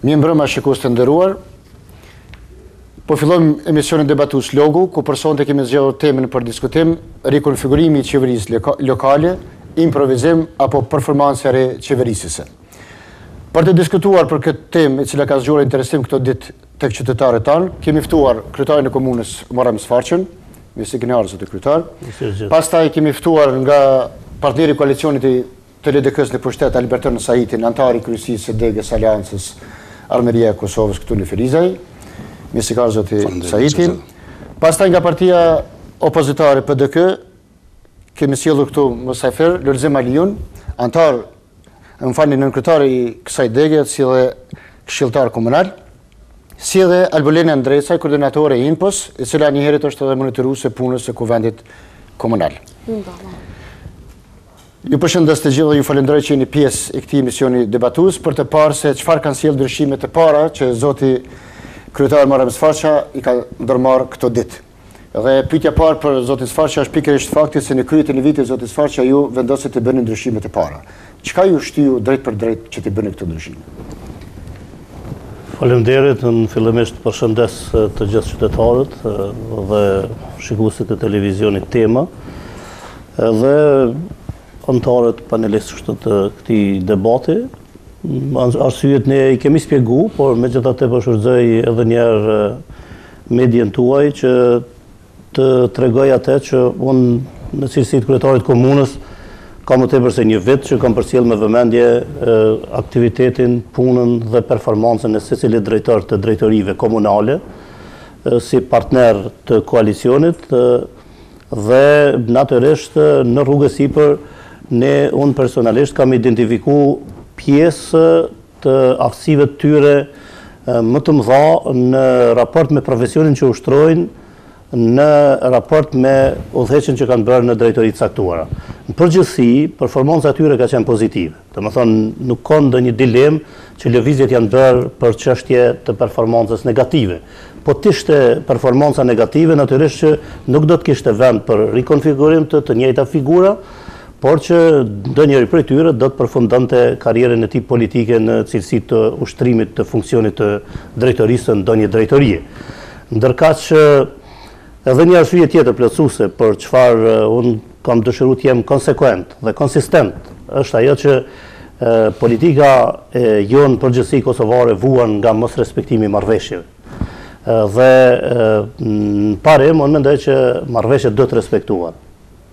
Mirë mbrëma shikues të nderuar. Po fillojmë emisionin Debatus Logu, ku personat kemi zgjedhur temën për diskutim, rikonfigurimi i qeverisë lokale, improvizim apo performancë e re qeverisëse. Për të diskutuar për këtë temë, e cila ka zgjuar interesim këto ditë tek qytetarët tanë, kemi ftuar kryetarin e komunës Muharrem Sfarçën, me signalar zotë kryetar. Pastaj kemi ftuar nga partneri i koalicionit të LDK-s në pushtet Alberton Saitin, antari i kryesisë së Degës Aleancës Armeria e Kosovës këtu në Filizaj, me signalar zotë Saitin. Pastaj nga partia opozitare PDK kemi sjellur këtu Musafir Lulzim Aliun, antar nën kryetari i kësaj degë, si dhe këshilltar komunal, si dhe Albolena Andresaj, koordinatore e INPOS, e cila njëherët është edhe monitoruese punës së kuvendit komunal. Ju përshëndes të gjithë dhe ju falenderoj që jeni pjesë e këtij emisioni Debatus për të parë se çfarë kanë sjellë ndryshimet e para që zoti kryetar Muharrem Sfarça i ka ndërmarrë këto ditë. Dhe pyetja e parë për zotin Sfarça është pikërisht fakti se në kryetjen e vitit zoti Sfarça ju vendosët të bëni ndryshimet e para. Çka ju shtyu drejt për drejt që të bëni këto ndryshime? Faleminderit, në fillimisht përshëndes të gjithë qytetarët dhe shikuesit e televizionit Tema dhe antarët panelistëve të këtij debati. Arsyet ne i kemi shpjegu, por megjithatë po shfrytëzoj edhe një herë medien tuaj që të tregoj atë që unë në cilësi të kryetarit të komunës kam më tepër se një vit që kam përcjell me vëmendje aktivitetin, punën dhe performancën e secilit drejtor të drejtorive komunale si partner të koalicionit dhe natyrisht në rrugës sipër unë personalisht kam identifiku pjesë të aftësive të tyre më të mëdha në raport me profesionin që ushtrojnë, në raport me udhëheqjen që kanë bërë në drejtori të caktuara. Në përgjithësi, performanca e tyre ka qenë pozitive. Domethënë, nuk ka ndonjë dilemë që lëvizjet janë bërë për çështje të performancës negative. Po të ishte performanca negative, natyrisht që nuk do të kishte vend për rikonfigurim të njëjta figura, por që ndonjëri prej tyre do të përfundonte karrierën e tij politike në cilësi të ushtrimit të funksionit të drejtorisë në ndonjë drejtorie. Ndërkaq që edhe një arsye tjetër plotësuese për çfarë unë kam dëshiruar të jem konsekvent dhe konsistent është ajo që politika e jonë përgjithësi kosovare vuan nga mos respektimi i marrëveshjeve. Dhe në parim unë mendoj që marrëveshjet do të respektuar,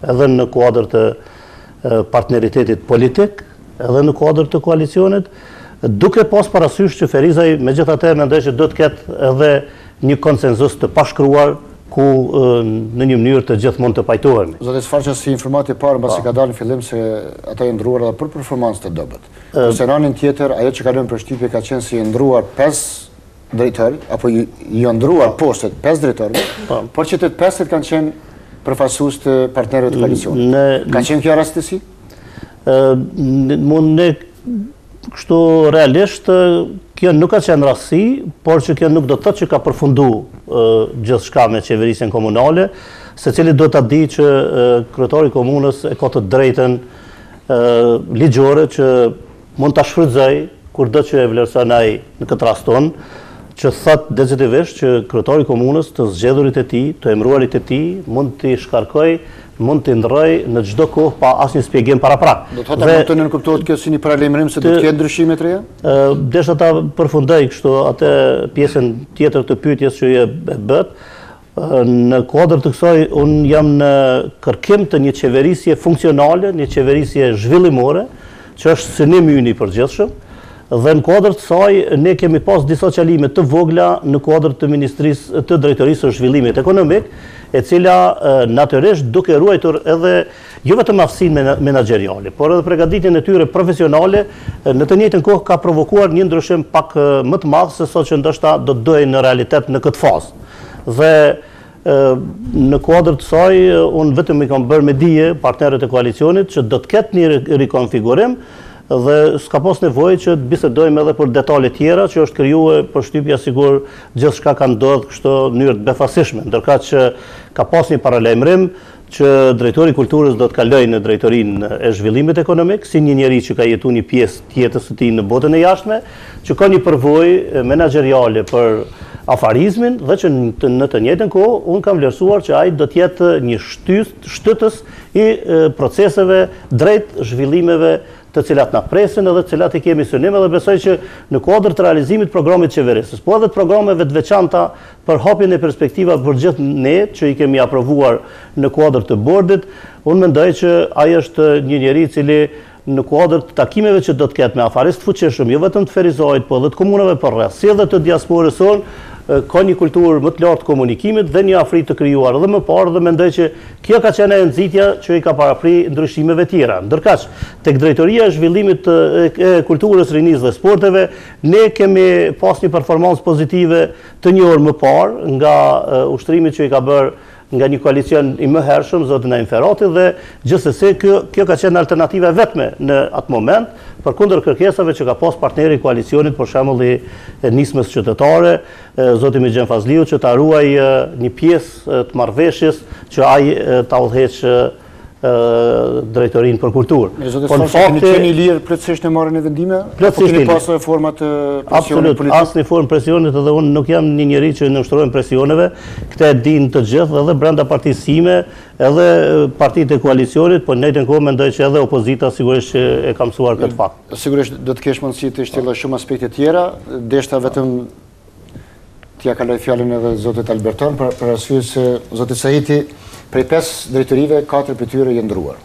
edhe në kuadër të partneritetit politik, edhe në kuadër të koalicionit, duke pas parasysh që Filizaj megjithatë mendoj që do të ketë edhe një konsenzus të pashkruar ku në një mënyrë të gjithë mund të pajtohemi. Zoti Sfarça, si informatë e parë mbasi ka dalë në fillim se ata janë ndruar edhe për performancë të dobët. Kurse në anën tjetër, ajo që ka lënë përshtypje ka qenë se janë ndruar 5 drejtorë apo janë ndruar postet 5 drejtorë, por që të 5 kanë qenë përfaqësues të partnerëve të koalicionit. Ka qenë kjo rastësi? Ne kështu realisht kjo nuk ka qenë rastësi, por që kjo nuk do të thotë që ka përfundu gjithçka me qeverisjen komunale, secili do ta di që kryetari i komunës e ka të drejtën ligjore që mund ta shfrytëzoj kurdo që e vlerëson ai në këtë raston, që thot decisivisht që kryetari i komunës të zgjedhurit e tij, të emëruarit e tij, mund t'i shkarkoj, mund t'i ndroj në çdo kohë pa asnjë shpjegim paraprak. Do të thotë mund të nënkuptohet kjo si një paralajmërim se do të ketë ndryshime të reja? Desha ta përfundoj kështu atë pjesën tjetër të pyetjes që e bët. Në kuadër të kësaj unë jam në kërkim të një qeverisje funksionale, një qeverisje zhvillimore, që është synimi ynë i përgjithshëm. Dhe në kuadër të saj ne kemi pas disa qalime të vogla në kuadër të Ministrisë të Drejtorisë së Zhvillimit Ekonomik, e cila natyrisht duke ruajtur edhe jo vetëm aftësinë menaxheriale, por edhe përgatitjen e tyre profesionale, në të njëjtën kohë ka provokuar një ndryshim pak më të madh se sa që ndoshta do të dojë në realitet në këtë fazë. Dhe në kuadër të saj unë vetëm i kam bërë me dije partnerët e koalicionit që do të ketë një rikonfigurim dhe s'ka pas nevojë që të bisedojmë edhe për detale tjera që është krijuar përshtypja sigur gjithçka ka ndodhur kështu në mënyrë të befasishme, ndërkaq që ka pas një paralajmërim që drejtori i kulturës do të kalojë në drejtorinë e zhvillimit ekonomik, si një njeri që ka jetuar një pjesë të jetës së tij në botën e jashtme, që ka një përvojë menaxheriale për afarizmin dhe që në të njëjtën kohë unë kam vlerësuar që ai do të jetë një shtytës i proceseve drejt zhvillimeve të cilat na presin edhe të cilat i kemi synim, dhe besoj që në kuadër të realizimit programit qeverisës, po edhe të programeve të veçanta për hapjen e perspektiva për gjithë ne që i kemi aprovuar në kuadër të bordit, unë mendoj që ai është një njeri i cili në kuadër të takimeve që do të ketë me afarist fuqishëm, jo vetëm të Ferizajit, po edhe të komunave përreth, si edhe të diasporës sonë, ka një kulturë më të lartë komunikimit dhe një afri të krijuar edhe më parë, dhe mendoj që kjo ka qenë e nxitja që i ka parapri ndryshimeve tjera. Ndërkaq, tek drejtoria e zhvillimit e kulturës, rinisë dhe sporteve, ne kemi pas një performancë pozitive të një orë më parë nga ushtrimi që i ka bërë nga një koalicion i mëhershëm, zotin Naim Ferrati, dhe gjithsesi kjo ka qenë alternativa vetme në atë moment, përkundër kërkesave që ka pas partneri i koalicionit, për shembull i nismës qytetare, zoti Mixhem Fazliu, që ta ruaj një pjesë të marrëveshjes që ai ta udhëheq drejtorinë për kulturë. Zotë Sfasha, keni qenë i lirë plotësisht në marrjen e vendime? Plotësisht. Keni pasur forma të presionit politik? Asnjë formë presionit, edhe unë nuk jam një njeri që nënshtrohem presioneve. Këtë e dinë të gjithë, edhe brenda partisë sime, edhe partitë e koalicionit, po në njëjtën kohë mendoj që edhe opozita sigurisht që e ka mësuar këtë fakt. Sigurisht do të kesh mundësi të shtjellësh shumë aspekte tjera, deshta vetëm t'ia kaloj fjalën edhe zotit Alberton për arsye se zoti Sahiti prej 5 drejtorive, 4 për tyre janë ndruar.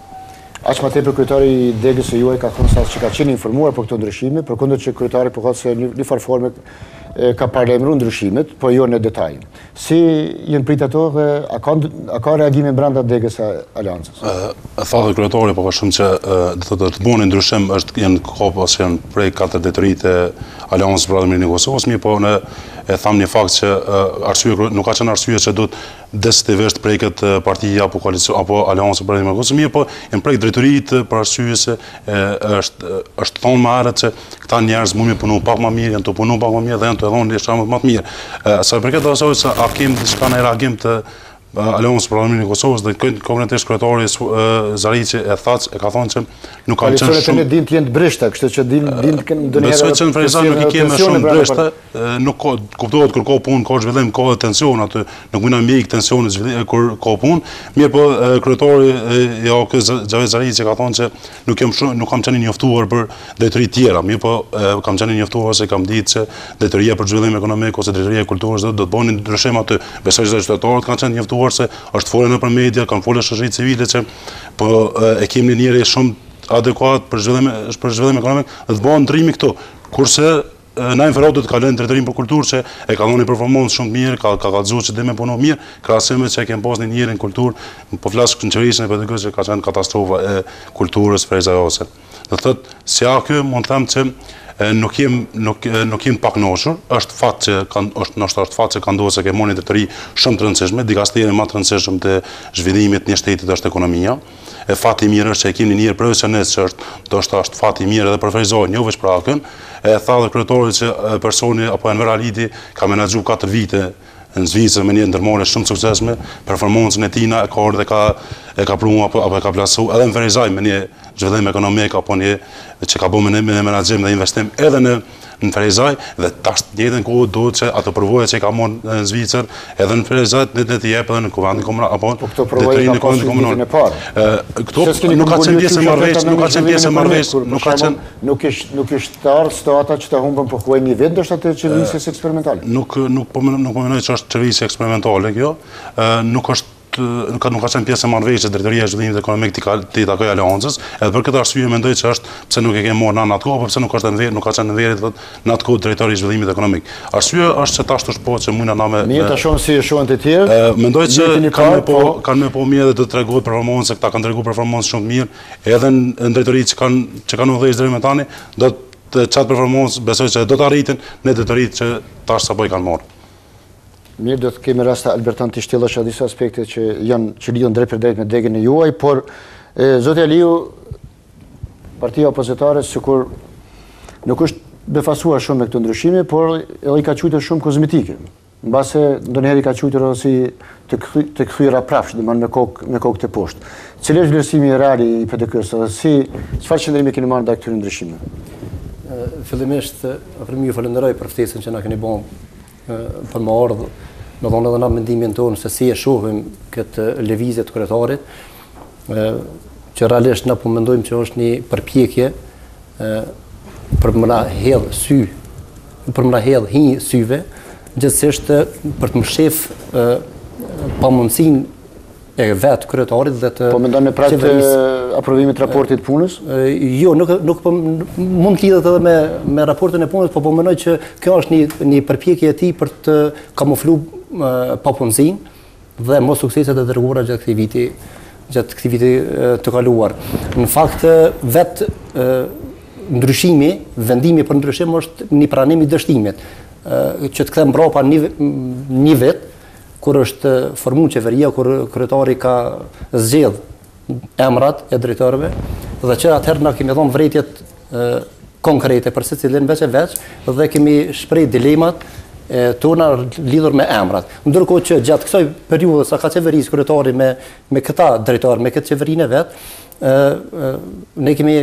Aq më tepër kryetari i degës së juaj ka thënë se ka qenë informuar për këto ndryshime, përkundër që kryetari po thotë se në farë forme ka paralajmëruar ndryshimet, po jo në detaj. Si janë prit ato dhe a ka reagime brenda degës së Aleancës? Tha dhe kryetari po shumë që do të bëni ndryshim janë kopa që janë prej 4 drejtoritë e Aleancës për Ademirin e Kosovës, mirë po në e tham një fakt që nuk ka qenë arsye që do të destruktivisht preket partia apo koalicion apo Aleanca për Ademirin e Kosovës, mirë po janë prek drejtoritë për arsye se është thonë më herët që këta njerëz mund të punojnë pak më mirë, janë të punojnë pak më mirë dhe janë të dhënë shembull më të mirë. Sa i përket asaj se a kemi diçka në reagim të Aleancës për Ademirin e Kosovës, dhe konkretisht kryetari Zariçi e ka thonë që nuk ka qenë shumë. Din të jenë breshta, kështu që din ndonjëherë. Besoj që në Ferizaj nuk i kemi shumë breshta, nuk kuptohet kur ka punë, ka zhvillim, ka tension aty, nuk mund na mjek tensionin kur ka punë. Mirë po kryetari Xhavet Zariçi ka thonë që nuk kam qenë njoftuar për drejtori tjera, mirë po kam qenë njoftuar se kam ditë se drejtoria për zhvillim ekonomik ose drejtoria e kulturës do të bënin ndryshim aty. Besoj se qytetarët kanë qenë njoftuar se është folën nëpër media, kanë folën shoqëritë civile që po e kemi një njeri shumë adekuat për zhvillim ekonomik dhe të bëhen ndrimi këtu. Kurse Naim Ferrati ka lënë drejtorinë për kulturë që e ka dhënë performancë shumë mirë, ka kallëzuar që dhe me punon mirë, krahasim me që e kemi pasur një njeri në kulturë, po flas në qeverisjen e pedagogëve që ka qenë katastrofa e kulturës ferizajose. Do thotë, si kjo mund të them që nuk jem pak knoqur, është fakt që ka ndodhur se ke marrë një drejtori shumë të rëndësishme, dikasteria më të rëndësishme të zhvillimit të një shteti është ekonomia. E fati i mirë është që e kemi një njeri profesionist që është fati i mirë edhe për Ferizajin, jo vetëm për akën. E tha dhe kryetari që personi apo Enver Alidi ka menaxhuar 4 vite në Zvicër me një ndërmarrje shumë të suksesshme, performancën e tij e ka ardhur dhe ka pruar apo e ka plasuar edhe në Ferizaj me një zhvillim ekonomik apo një që ka bërë me menaxhim dhe investim edhe në Ferizaj, dhe tash në njëjtën kohë duhet që ato përvoja që ka marrë në Zvicër edhe në Ferizaj ne të jep edhe në Kuvendin Komunal apo këto përvoja ka pasur ditën e parë. Këto nuk ka qenë pjesë e marrëveshjes, nuk ishte ardhur situata që ta humbën po huaj një vit ndoshta të qeverisjes eksperimentale. Nuk po mendoj që është qeverisje eksperimentale kjo, nuk ka qenë pjesë e marrëveshjes drejtoria e zhvillimit ekonomik të takoj Aleancës, edhe për këtë arsye mendoj që është pse nuk e kemi marrë në atë kohë, apo pse nuk ka qenë në veri në atë kohë drejtori i zhvillimit ekonomik. Arsyeja është se tash është po që mund na me mirë ta shohim si e shohin të tjerë. Mendoj që kanë më po mirë dhe do të tregojnë performancë, këta kanë treguar performancë shumë mirë, edhe në drejtori që kanë udhëhequr deri më tani, do të çat performancë besoj që do të arritin në drejtoritë që tash sapo i kanë marrë. Mirë, do të kemi rasta Alberton të shtjellësh disa aspekte që lidhen drejt për drejt me degën e juaj, por zoti Aliu, partia opozitare sikur nuk është befasuar shumë me këtë ndryshime, por edhe i ka quajtur shumë kozmetike. mbase ndonjëherë ka quajtur si të kthyera prapsh, domethënë me kokë të poshtë. Cili është vlerësimi real i PDK-s dhe çfarë qëndrimi keni marrë ndaj këtyre ndryshimeve? Fillimisht, ju falenderoj për ftesën që na keni bërë për më ardhur, me thonë edhe na mendimin tonë se si e shohim këtë lëvizje të kryetarit, që realisht na po mendojmë që është një përpjekje për më na hedh sy, për më na hedh hi syve, gjithsesi për të më shef pamundësinë e vetë kryetarit dhe të po mendon në prag të aprovimit të raportit punës? Jo, nuk mund të lidhet edhe me raportin e punës, po mendoj që kjo është një përpjekje e tij për të kamufluar papunësinë dhe mos sukseset e dërguara gjatë këtij viti të kaluar. Në fakt vetë ndryshimi, vendimi për ndryshim është një pranim i dështimit, që të kthem mbrapa një vit kur është formuar qeveria, kur kryetari ka zgjedh emrat e drejtorëve dhe që atëherë na kemi dhënë vërejtjet konkrete për secilin veç e veç dhe kemi shpreh dilemat tona lidhur me emrat. Ndërkohë që gjatë kësaj periudhe sa ka qeverisë kryetari me këta drejtor, me këtë qeverinë vet, ne kemi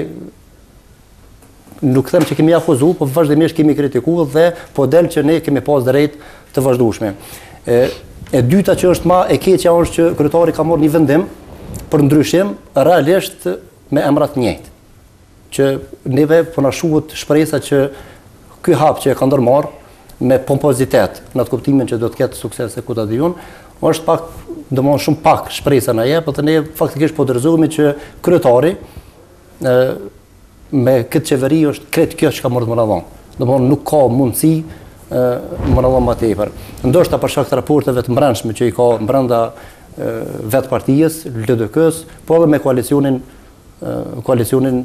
nuk them që kemi afuzuar, po vazhdimisht kemi kritikuar dhe po del që ne kemi pas drejt të vazhdueshme. E dyta që është më e keqja është që kryetari ka marrë një vendim për ndryshim realisht me emrat të njëjtë. Që neve po na shuhet shpresa që ky hap që e ka ndërmarr me pompozitet në atë kuptimin që do të ketë sukses e ku ta diun, është pak, domosdoshmë shumë pak shpresa na jep, por ne faktikisht po dorëzohemi që kryetari me këtë qeveri është kretë kjo që ka marrë të më radhon. Domosdoshmë nuk ka mundësi më radhon më tepër. Ndoshta për shkak të raporteve të brendshme që i ka brenda vetë partijës, LDK-s, po edhe me koalicionin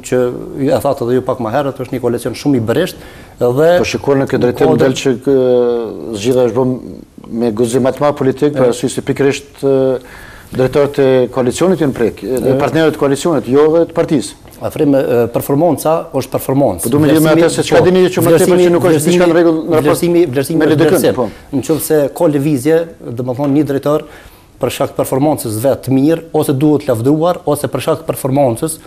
që e thatë edhe ju pak më herët, është një koalicion shumë i bërësht dhe po shikon në këtë drejtim del që zgjidhja është bërë me guzim më të madh politik për arsye se pikërisht drejtorët e koalicionit janë prek, partnerët e koalicionit, jo edhe të partisë. Afrim performanca është performancë. Po duhet të jemi atë se çka dini që më tepër që nuk është diçka në rregull në raport vlerësimi me LDK. Nëse ka lëvizje, domethënë një drejtor për shkak të performancës vet të mirë ose duhet lavdruar ose për shkak të performancës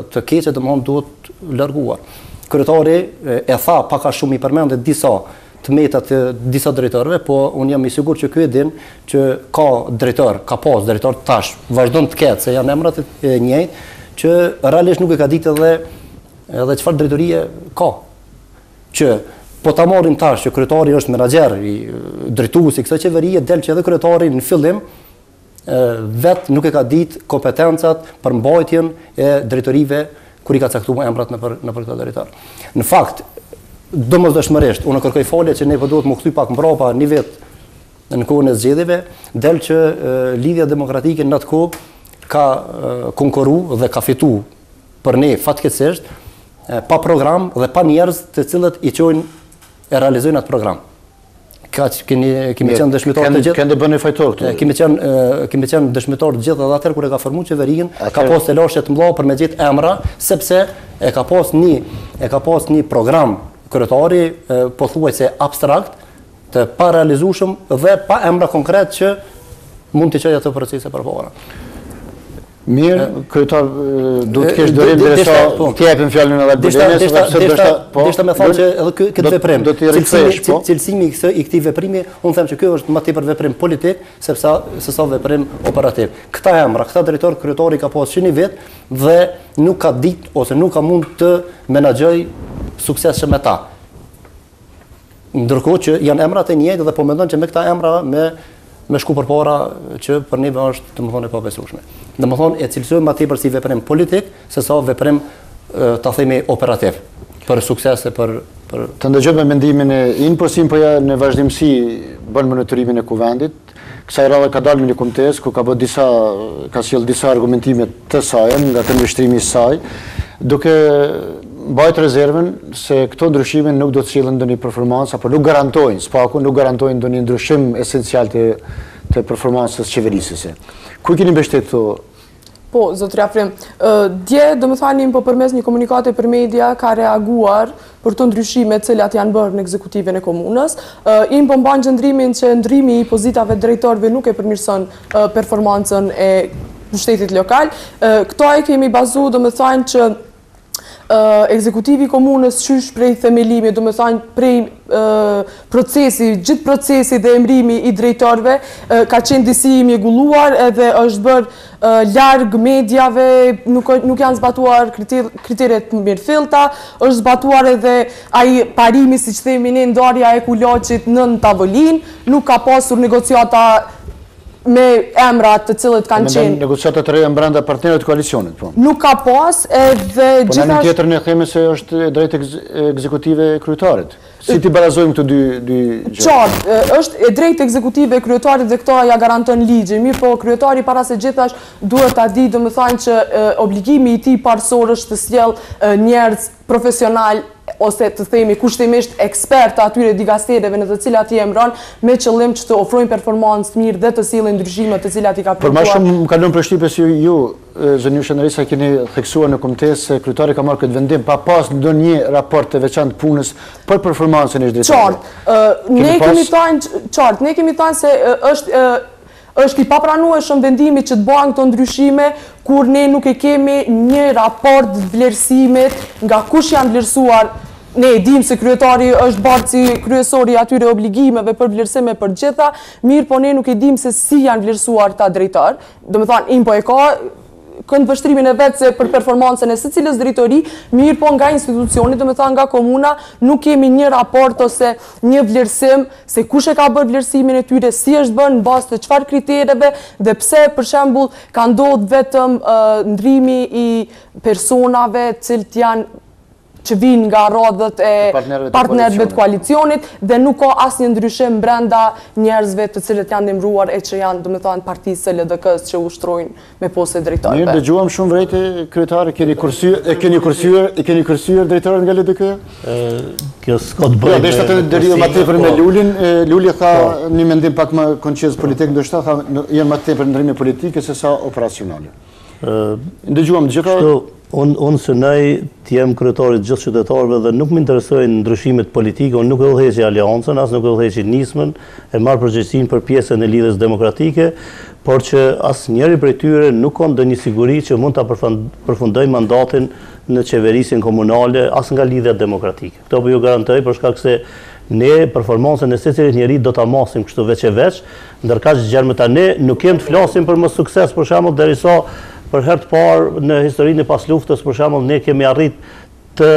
të keqe domethënë duhet larguar. Kryetari e tha pak a shumë i përmendet disa të metat të disa drejtorëve, po unë jam i sigurt që ky e din që ka drejtor, ka pas drejtor tash, vazhdon të ketë se janë emrat e njëjtë që realisht nuk e ka ditë edhe çfarë drejtorie ka. Që po ta marrim tash që kryetari është menaxher i drejtuesi i kësaj qeverie, del që edhe kryetari në fillim vet nuk e ka ditë kompetencat për mbajtjen e drejtorive kur i ka caktuar emrat në për këtë drejtor. Në fakt, domosdoshmërisht, unë kërkoj falje që ne po duhet më kthy pak mbrapa një vit në kohën e zgjedhjeve, del që Lidhja Demokratike në atë kohë ka konkurru dhe ka fitu për ne fatkeqësisht pa program dhe pa njerëz të cilët i çojnë e realizojnë atë program. Kemi qenë dëshmitar të gjithë. Kanë bënë fajtor këtu. Kemi qenë dëshmitar të gjithë edhe atëherë kur e ka formuar qeverinë, ka pas telashe të mëdha për me gjetë emra, sepse e ka pas një program kryetari pothuajse abstrakt, të pa realizueshëm dhe pa emra konkret që mund të çojë ato procese përpara. Mirë, kryetar duhet të kesh dorim derisa të japim fjalën edhe Albertinës, deshta më thonë që edhe këtë veprim, cilësimi i këtij veprimi, unë them që ky është më tepër veprim politik sepse sa veprim operativ. Këta emra, këta drejtor kryetari ka pasur një vit dhe nuk ka ditë ose nuk ka mund të menaxhoj suksesshëm me ta. Ndërkohë që janë emrat e njëjtë dhe po mendon që me këta emra me shku përpara që për neve është domethënë e pabesueshme. Domethënë e cilësojmë më tepër si veprim politik se sa veprim ta themi operativ për suksese për të ndëgjojmë mendimin e INPOS-in po ja në vazhdimsi bën monitorimin e kuvendit. Kësaj radhe ka dalë një komitet ku ka sjell disa argumentime të saj nga të mbështrimi i saj, duke mbajt rezervën se këto ndryshime nuk do të sjellin ndonjë performancë apo nuk garantojnë ndonjë ndryshim esencial të performancës qeverisëse. Ku keni mbështetur Po, zotëri Afrim, dje, do më thanim, po përmes një komunikate për media ka reaguar për të ndryshime cilat janë bërë në ekzekutive në komunës. Im po mban gjëndrimin që ndrimi i pozitave drejtorëve nuk e përmirëson performancën e pushtetit lokal. Këto e kemi bazu, do më thanë që ekzekutivi komunës qysh prej themelimi, do më thanë prej procesi, gjithë procesi dhe emrimi i drejtorëve ka qenë disi i mjegulluar edhe është bërë larg medjave, nuk janë zbatuar kriteret mirë filta, është zbatuar edhe ai parimi, si që themi ne, ndarja e kulaçit nën tavolin, nuk ka pasur negociata me emrat të cilët kanë qenë. Negociatat të reja brenda partnerëve të koalicionit, po. Nuk ka pas edhe gjithashtu. Po në një tjetër ne themi se është drejt ekzekutive kryetarit. Si ti barazojmë këto dy gjëra? Qartë, është e drejt ekzekutive kryetarit dhe këto ja garanton ligji. Mirë, po kryetari para se gjithash duhet ta di, domethënë që obligimi i tij parsor është të sjellë njerëz profesional ose të themi kushtimisht ekspertë atyre digastereve në të cilat i emëron me qëllim që të ofrojnë performancë mirë dhe të sillin ndryshimet të cilat i ka përkuar. Por më shumë më kalon përshtypje se ju zënjush Nerisa keni theksuar në komitet se kryetari ka marrë këtë vendim pa pas ndonjë raport të veçantë punës për performancën e drejtorit. Qartë, ne kemi thënë se është i papranueshëm vendimi që të bëhen këto ndryshime kur ne nuk e kemi një raport vlerësimit nga kush janë vlerësuar. Ne e dim se kryetari është bartësi kryesori atyre obligimeve për vlerësime për gjitha, mirë po ne nuk e dim se si janë vlerësuar ta drejtar. Do me thanë, im po e ka kënd vështrimin e vetë se për performancën e secilës drejtori, mirë po nga institucioni, do me thanë nga komuna, nuk kemi një raport ose një vlerësim se kush e ka bërë vlerësimin e tyre, si është bërë në bazë të çfarë kritereve dhe pse për shembull ka ndodhur vetëm ndrimi i personave cilët janë që vinë nga radhët e partnerëve të koalicionit dhe nuk ka asnjë ndryshim brenda njerëzve të cilët janë emëruar e që janë, domethënë, partisë LDK-s që ushtrojnë me poste drejtorëve. Mirë, dëgjuam shumë vërejtë kryetare, keni kursyer drejtorët nga LDK? Kjo s'ka të bëjë. Deshta të deri më tepër me Lulin, Luli tha një mendim pak më konqez politik, ndoshta tha janë më tepër ndrime politike se sa operacionale. Dëgjuam gjithë. Unë së nej t'jem kryetarit gjithë qytetarëve dhe nuk më interesojnë ndryshimet politike, unë nuk e udhëheqi aliancën, as nuk e udhëheqi nismën, e marrë përgjegjësinë për pjesën e lidhjes demokratike, por që asë njeri prej tyre nuk ka ndonjë siguri që mund ta përfundoj mandatin në qeverisin komunale, as nga lidhja demokratike. Këto po ju garantoj për shkak se ne performancën e secilit njeri do ta masim kështu veç e veç, ndërkaq gjermëta ne nuk kem të flasim për më sukses, për shembull derisa për herë të parë në historinë e pas luftës, për shembull, ne kemi arrit të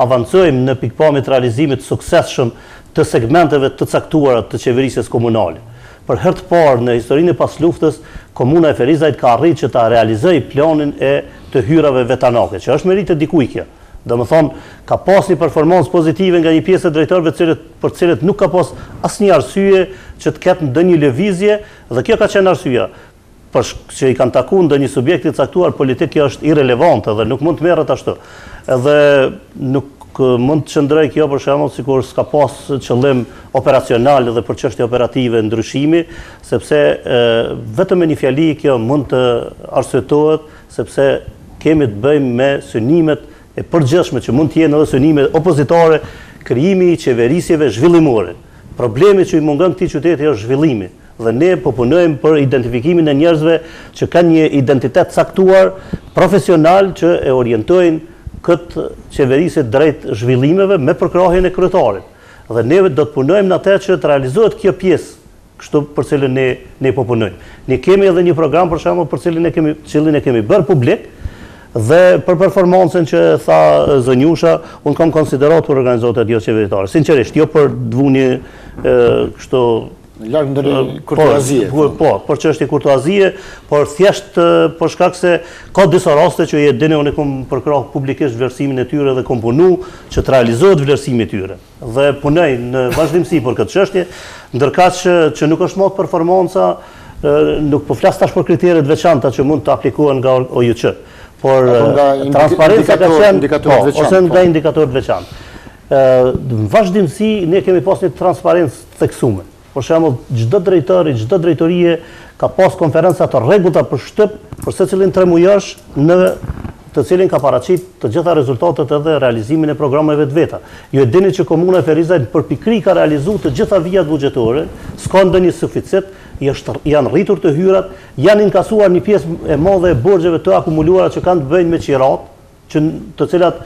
avancojmë në pikpamje të realizimit të suksesshëm të segmenteve të caktuara të qeverisjes komunale. Për herë të parë në historinë e pas luftës, komuna e Ferizajt ka arritur që ta realizojë planin e të hyrave vetanake, që është merit e dikujt kjo. Domethënë, ka pas një performancë pozitive nga një pjesë e drejtorëve për cilët nuk ka pas asnjë arsye që të ketë ndonjë lëvizje dhe kjo ka qenë arsyeja. Për që i kanë takuar ndonjë subjekti të caktuar politik, kjo është irelevante dhe nuk mund të merret ashtu. Edhe nuk mund të qëndroj kjo për shembull sikur s'ka pas qëllim operacional dhe për çështje operative ndryshimi, sepse vetëm me një fjali kjo mund të arsyetohet, sepse kemi të bëjmë me synimet e përgjithshme që mund të jenë edhe synime opozitare, krijimi i qeverisjeve zhvillimore. Problemi që i mungon këtij qyteti është zhvillimi. Dhe ne po punojmë për identifikimin e njerëzve që kanë një identitet caktuar, profesional që e orientojnë këtë qeverisje drejt zhvillimeve me përkrahjen e kryetarit. Dhe ne do të punojmë në atë që të realizohet kjo pjesë, kështu për cilën ne po punojmë. Ne kemi edhe një program për shembull për cilin e kemi bërë publik dhe për performancën që tha Zënjusha, unë kam konsideratur organizatat jo qeveritare. Sinqerisht, jo për të vënë kështu larg ndonjë kurtoazie. Po, për çështje kurtoazie, por thjesht për shkak se ka disa raste që dini unë kam përkrah publikisht vlerësimin e tyre dhe kam punu që të realizohet vlerësimi i tyre. Dhe punoj në vazhdimsi për këtë çështje, ndërkaq që nuk është mod performanca, nuk po flas tash për kriteret veçanta që mund të aplikohen nga OJC, por transparenca ka qenë ose nga indikatorët veçantë. Në vazhdimsi ne kemi pas një transparencë theksuar. për shembull, çdo drejtori, çdo drejtorie ka pas konferenca të rregullta për shtyp për secilin 3 mujosh në të cilin ka paraqit të gjitha rezultatet edhe realizimin e programeve të veta. Ju e dini që Komuna e Ferizajt përpikri ka realizuar të gjitha vijat buxhetore, s'ka ndonjë suficit, janë rritur të hyrat, janë inkasuar një pjesë e madhe e borxheve të akumuluara që kanë të bëjnë me qirat, të cilat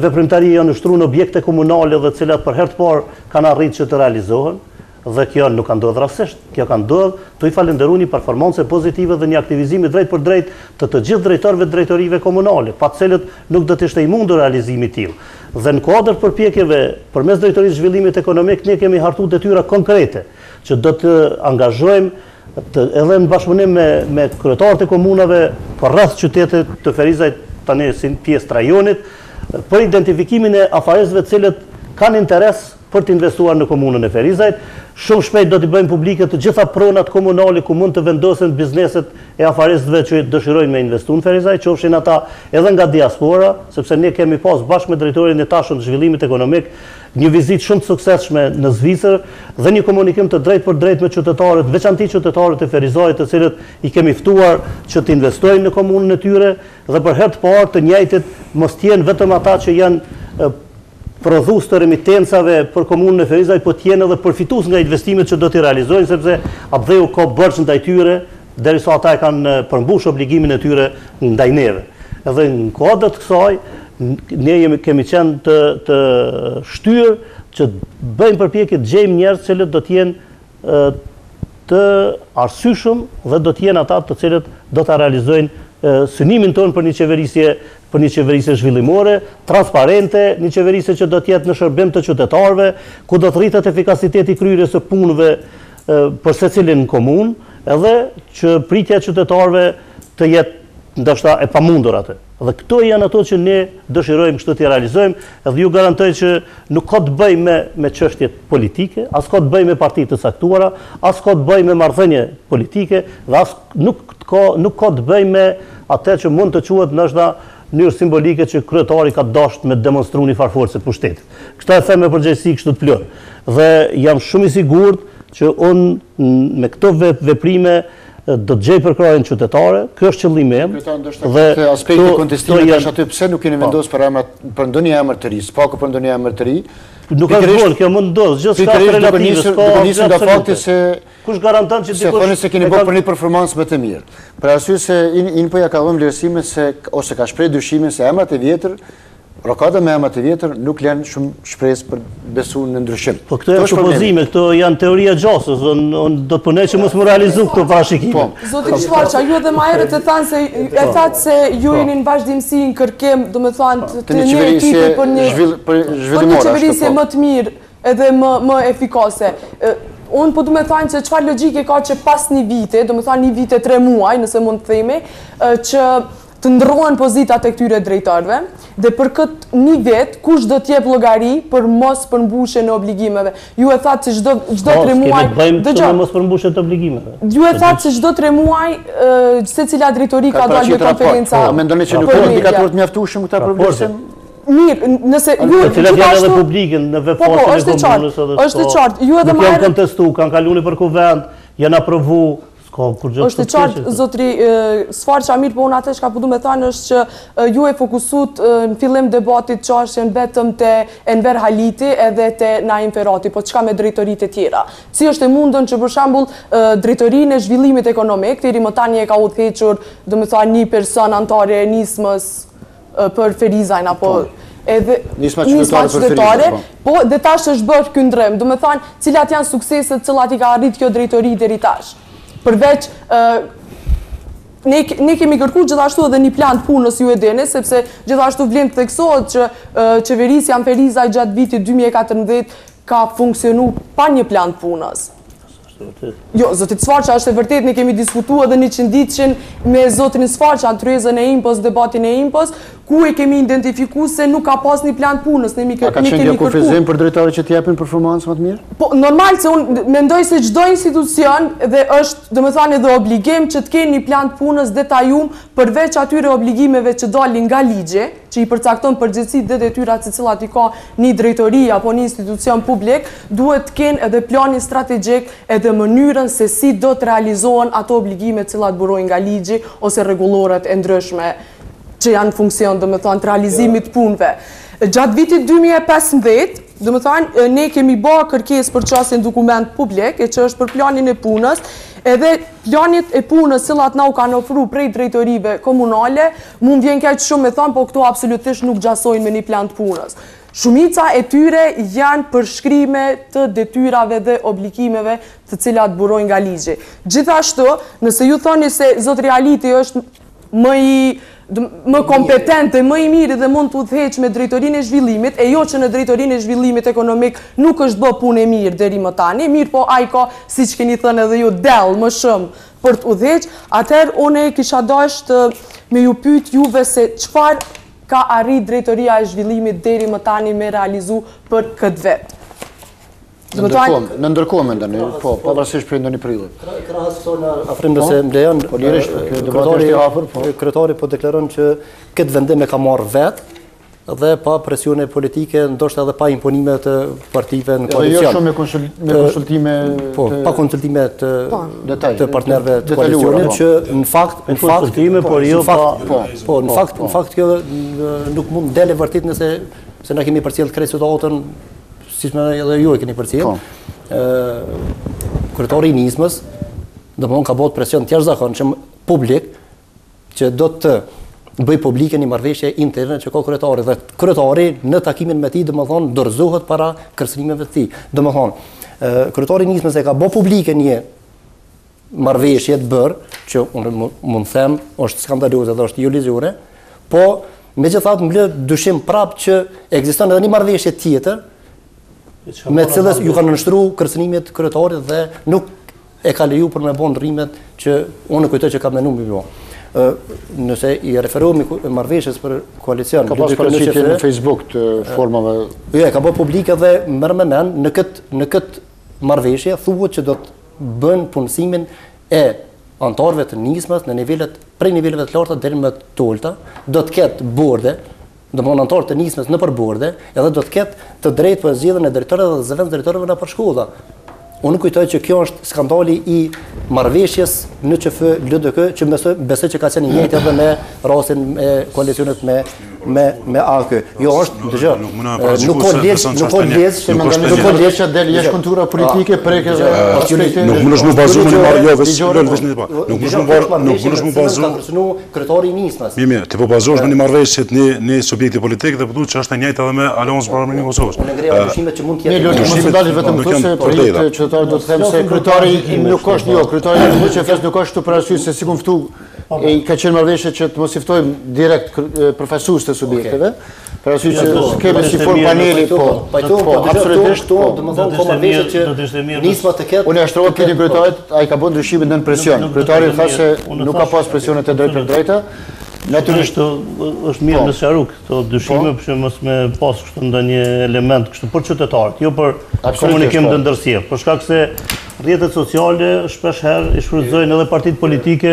veprimtaria janë ushtruar në objekte komunale dhe të cilat për herë të parë kanë arritur që të realizohen. Dhe kjo nuk ka ndodhur rastësisht, kjo ka ndodhur të i falenderoni performance pozitive dhe një aktivizimi drejt për drejt të gjithë drejtorëve të drejtorive komunale, pa të cilët nuk do të ishte i mundur realizimi i tillë. Dhe në kuadër përpjekjeve përmes drejtorisë zhvillimit ekonomik ne kemi hartuar detyra konkrete që do të angazhojmë edhe në bashkëpunim me kryetarët e komunave për rreth qytetit të Ferizajt tani si pjesë të rajonit për identifikimin e afaresëve të cilët kanë interes për të investuar në komunën e Ferizajt. Shumë shpejt do t'i bëjmë publike të gjitha pronat komunale ku mund të vendosen bizneset e afaresëve që dëshirojnë me investu në Ferizajt, qofshin ata edhe nga diaspora, sepse ne kemi pas bashkë me drejtorin e tashëm të zhvillimit ekonomik një vizitë shumë të suksesshme në Zvicër dhe një komunikim të drejt për drejt me qytetarët, veçanti qytetarët e Ferizajt, të cilët i kemi ftuar që të investojnë në komunën e tyre dhe për herë të parë të njëjtit mos t'jenë vetëm ata që janë prodhues të remitencave për komunën e Ferizajt, po t'jenë edhe përfitues nga investimet që do t'i realizojnë, sepse Abdheu ka bërç ndaj tyre, derisa ata e kanë përmbush obligimin e tyre ndaj neve. Edhe në kuadër të kësaj, ne kemi qenë të shtyrë që bëjmë përpjekje të gjejmë njerëz që do t'jenë të arsyeshëm dhe do t'jenë ata të cilët do ta realizojnë synimin tonë për një qeverisje zhvillimore, transparente, një qeverisje që do t'jetë në shërbim të qytetarëve, ku do të rritet efikasiteti i kryerjes së punëve për secilin në komunë, edhe që pritja e qytetarëve të jetë ndoshta e pamundur atë. Dhe këto janë ato që ne dëshirojmë kështu t'i realizojmë, edhe ju garantoj që nuk ka të bëjë me çështje politike, as ka të bëjë me parti të caktuara, as ka të bëjë me marrëdhënie politike, dhe as nuk ka të bëjë me atë që mund të quhet ndoshta në mënyrë simbolike që kryetari ka dashur me demonstruar një farforcë pushtetit. Këtë e them me përgjegjësi kështu të plot. Dhe jam shumë i sigurt që unë me këto veprime do të gjej përkrahjen qytetare, kjo është qëllimi im. Dhe aspekti kontestimit është aty pse nuk keni vendosur për ndonjë emër të ri, s'pako për ndonjë emër të ri. Nuk ka rregull, kjo mund ndodh, gjithçka është relative. Do nisim nga fakti se kush garanton që dikush thoni se keni bërë për një performancë më të mirë. Për arsye se po ja ka dhënë vlerësime ose ka shpreh dyshimin se emrat e vjetër, rokada me emrat e vjetër nuk lën shumë shpresë për besuar në ndryshim. Po këto janë supozime, këto janë teoria gjasës, unë do të punoj që mos më realizu këto parashikime. Zoti Shfarqa, ju edhe më herët e thatë se ju jeni në vazhdimsi në kërkim, domethënë të një ekipi për një qeverisje më të mirë edhe më efikase. Unë po du me thajnë që çfarë logjike ka që pas një vite, do me thajnë një vite 3 muaj, nëse mund të themi, që të ndrohen pozitat e këtyre drejtarëve, dhe për këtë një vit, kush do t'jep llogari për mos përmbushje në obligimeve. Ju e thatë që çdo 3 muaj... Bëjmë mos përmbushje të obligimeve. Ju e thatë që çdo 3 muaj, secila drejtori ka dalë në konferenca. Mendoni që nuk ka indikatorë të mjaftueshëm këta për vlerësim? Mirë, nëse ju të cilat janë edhe publike në webfaqen e komunës edhe është qartë. Ju edhe më janë kontestuar, kanë kaluar për kuvend, janë aprovuar. Është qartë, zotri Shfarqa, mirë, po unë atë që ka përdu me thanë është që ju e fokusut në fillim debatit çështjen vetëm te Enver Haliti edhe te Naim Ferati, po çka me drejtoritë e tjera. Si është e mundën që për shembull drejtorinë e zhvillimit ekonomik, deri më tani e ka udhëhequr, domethënë një person antare e nismës për Ferizajn apo edhe nisma qytetare, po dhe tash është bërë ky ndrym, domethënë cilat janë sukseset cilat i ka arrit kjo drejtori deri tash. Përveç, ne kemi kërkuar gjithashtu edhe një plan të punës, ju e dini, sepse gjithashtu vlen të theksohet që qeverisja në Ferizaj gjatë vitit 2014 ka funksionu pa një plan të punës. Jo, zotit Sfarqa është e vërtet, ne kemi diskutua edhe 100 ditëshin me zotin Sfarqa, tryezën e impos, debatin e impos, ku e kemi identifiku se nuk ka pas një plan punës. A ka qenë një kufizim për drejtare që t'jepin performancë më të mirë? Po, normal se unë mendoj se çdo institucion dhe është, dhe më thane, edhe obligim që t'kenë një plan punës detajum përveç atyre obligimeve që dalin nga ligje, që i përcakton përgjegjësitë dhe detyrat se cilat i ka një drejtori apo një institucion publik, duhet t'kenë edhe planin strategjik edhe mënyrën se si do të realizohen ato obligime cilat burojnë nga ligji ose rregulloret e ndryshme që janë funksion, dhe më thonë, të realizimit punëve. Gjatë vitit 2015, dhe më thonë, ne kemi bërë kërkesë për çështjen dokument publik, e që është për planin e punës, edhe planit e punës cilat na u kanë ofruar prej drejtorive komunale, mund vjen kaq shumë me thonë, po këto absolutisht nuk gjasojnë me një plan të punës. Shumica e tyre janë përshkrime të detyrave dhe obligimeve të cilat burojnë nga ligji. Gjithashtu, nëse ju thoni se zot Realiti është më kompetent e më i mirë dhe mund të udhëheq me drejtorinë e zhvillimit, e jo që në drejtorinë e zhvillimit ekonomik nuk është bë punë e mirë deri më tani, mirë po ai ka, siç keni thënë edhe ju, dell më shumë për të udhëheq, atëherë unë kisha dashur me ju pyet juve se çfarë ka arrit drejtoria e zhvillimit deri më tani me realizu për këtë vit. Në ndërkohë me ndërni, po, pavarësisht për ndonjë prilli. Krahas këto afrim nëse më lejon, kryetari po deklaron që këtë vendim e ka marrë vetë dhe pa presione politike, ndoshta edhe pa imponime të partive në koalicion. Jo shumë me konsultime pa konsultime të partnerëve të koalicionit që në fakt në fakt kjo nuk mund dele vërtet nëse na kemi përcjell krejt situatën siç më edhe ju e keni përcjell. Kryetari i nismës domthon ka bërë presion të jashtëzakonshëm publik që do të bëj publike një marrëveshje interne që ka kryetari dhe kryetari në takimin me tij domthon dorëzohet para kërcënimeve të tij. Domthon kryetari i nismës e ka bërë publike një marrëveshje të bërë që unë mund të them është skandaloze dhe është jo ligjore, po megjithatë më lë dyshim prapë që ekziston edhe një marrëveshje tjetër me të cilës ju kanë nështruar kërcënimet kryetarit dhe nuk e ka leju për me bën ndrrimet që unë kujtoj që ka menuar me bë. Nëse i referohemi marrëveshjes për koalicion, ka pas paraqitje në Facebook të formave. Jo, ka bërë publike dhe mërmenen në këtë marrëveshje thuhet që do të bën punësimin e anëtarëve të nismës në prej niveleve të larta deri më të ulta, do të ketë borde, domthonë anëtarë të nismës nëpër borde, edhe do të ketë të drejtë për zgjedhjen e drejtorëve dhe zëvendës drejtorëve nëpër shkolla. Unë kujtoj që kjo është skandali i marrëveshjes në QF LDK që besoj që ka qenë i njëjtë edhe me rastin e koalicionit me AK. Jo është, dëgjoj. Nuk ka lidhje që del jashtë kontura politike prek edhe aspekte. Nuk mundesh më bazu në marrëveshje, nuk mundesh më bazu kryetari i nismës. Mirë, ti po bazohesh në një marrëveshje të një subjekti politik dhe po thotë që është e njëjtë edhe me Aleancën për Armiqin e Kosovës. Unë ngreja dyshimet që mund të jetë. Mos i dalë vetëm këtu se qytetari do të them se kryetari nuk është kryetari i QF nuk është për arsye se sikun ftu ka qenë marrëveshje që të mos i ftojmë direkt përfaqësues të subjekteve. Për arsye që kemi si form paneli absolutisht domethënë ka marrëveshje që nisma të ketë. Unë ashtrova këtë kryetarit, ai ka bën ndryshime nën presion. Kryetari tha se nuk ka pas presione të drejtë për drejta. Natyrisht është mirë me sqaru këto dyshime që mos me pas kështu ndonjë element kështu për qytetarët, jo për komunikim të ndërsjellë, për shkak se rrjetet sociale shpesh herë i shfrytëzojnë edhe partitë politike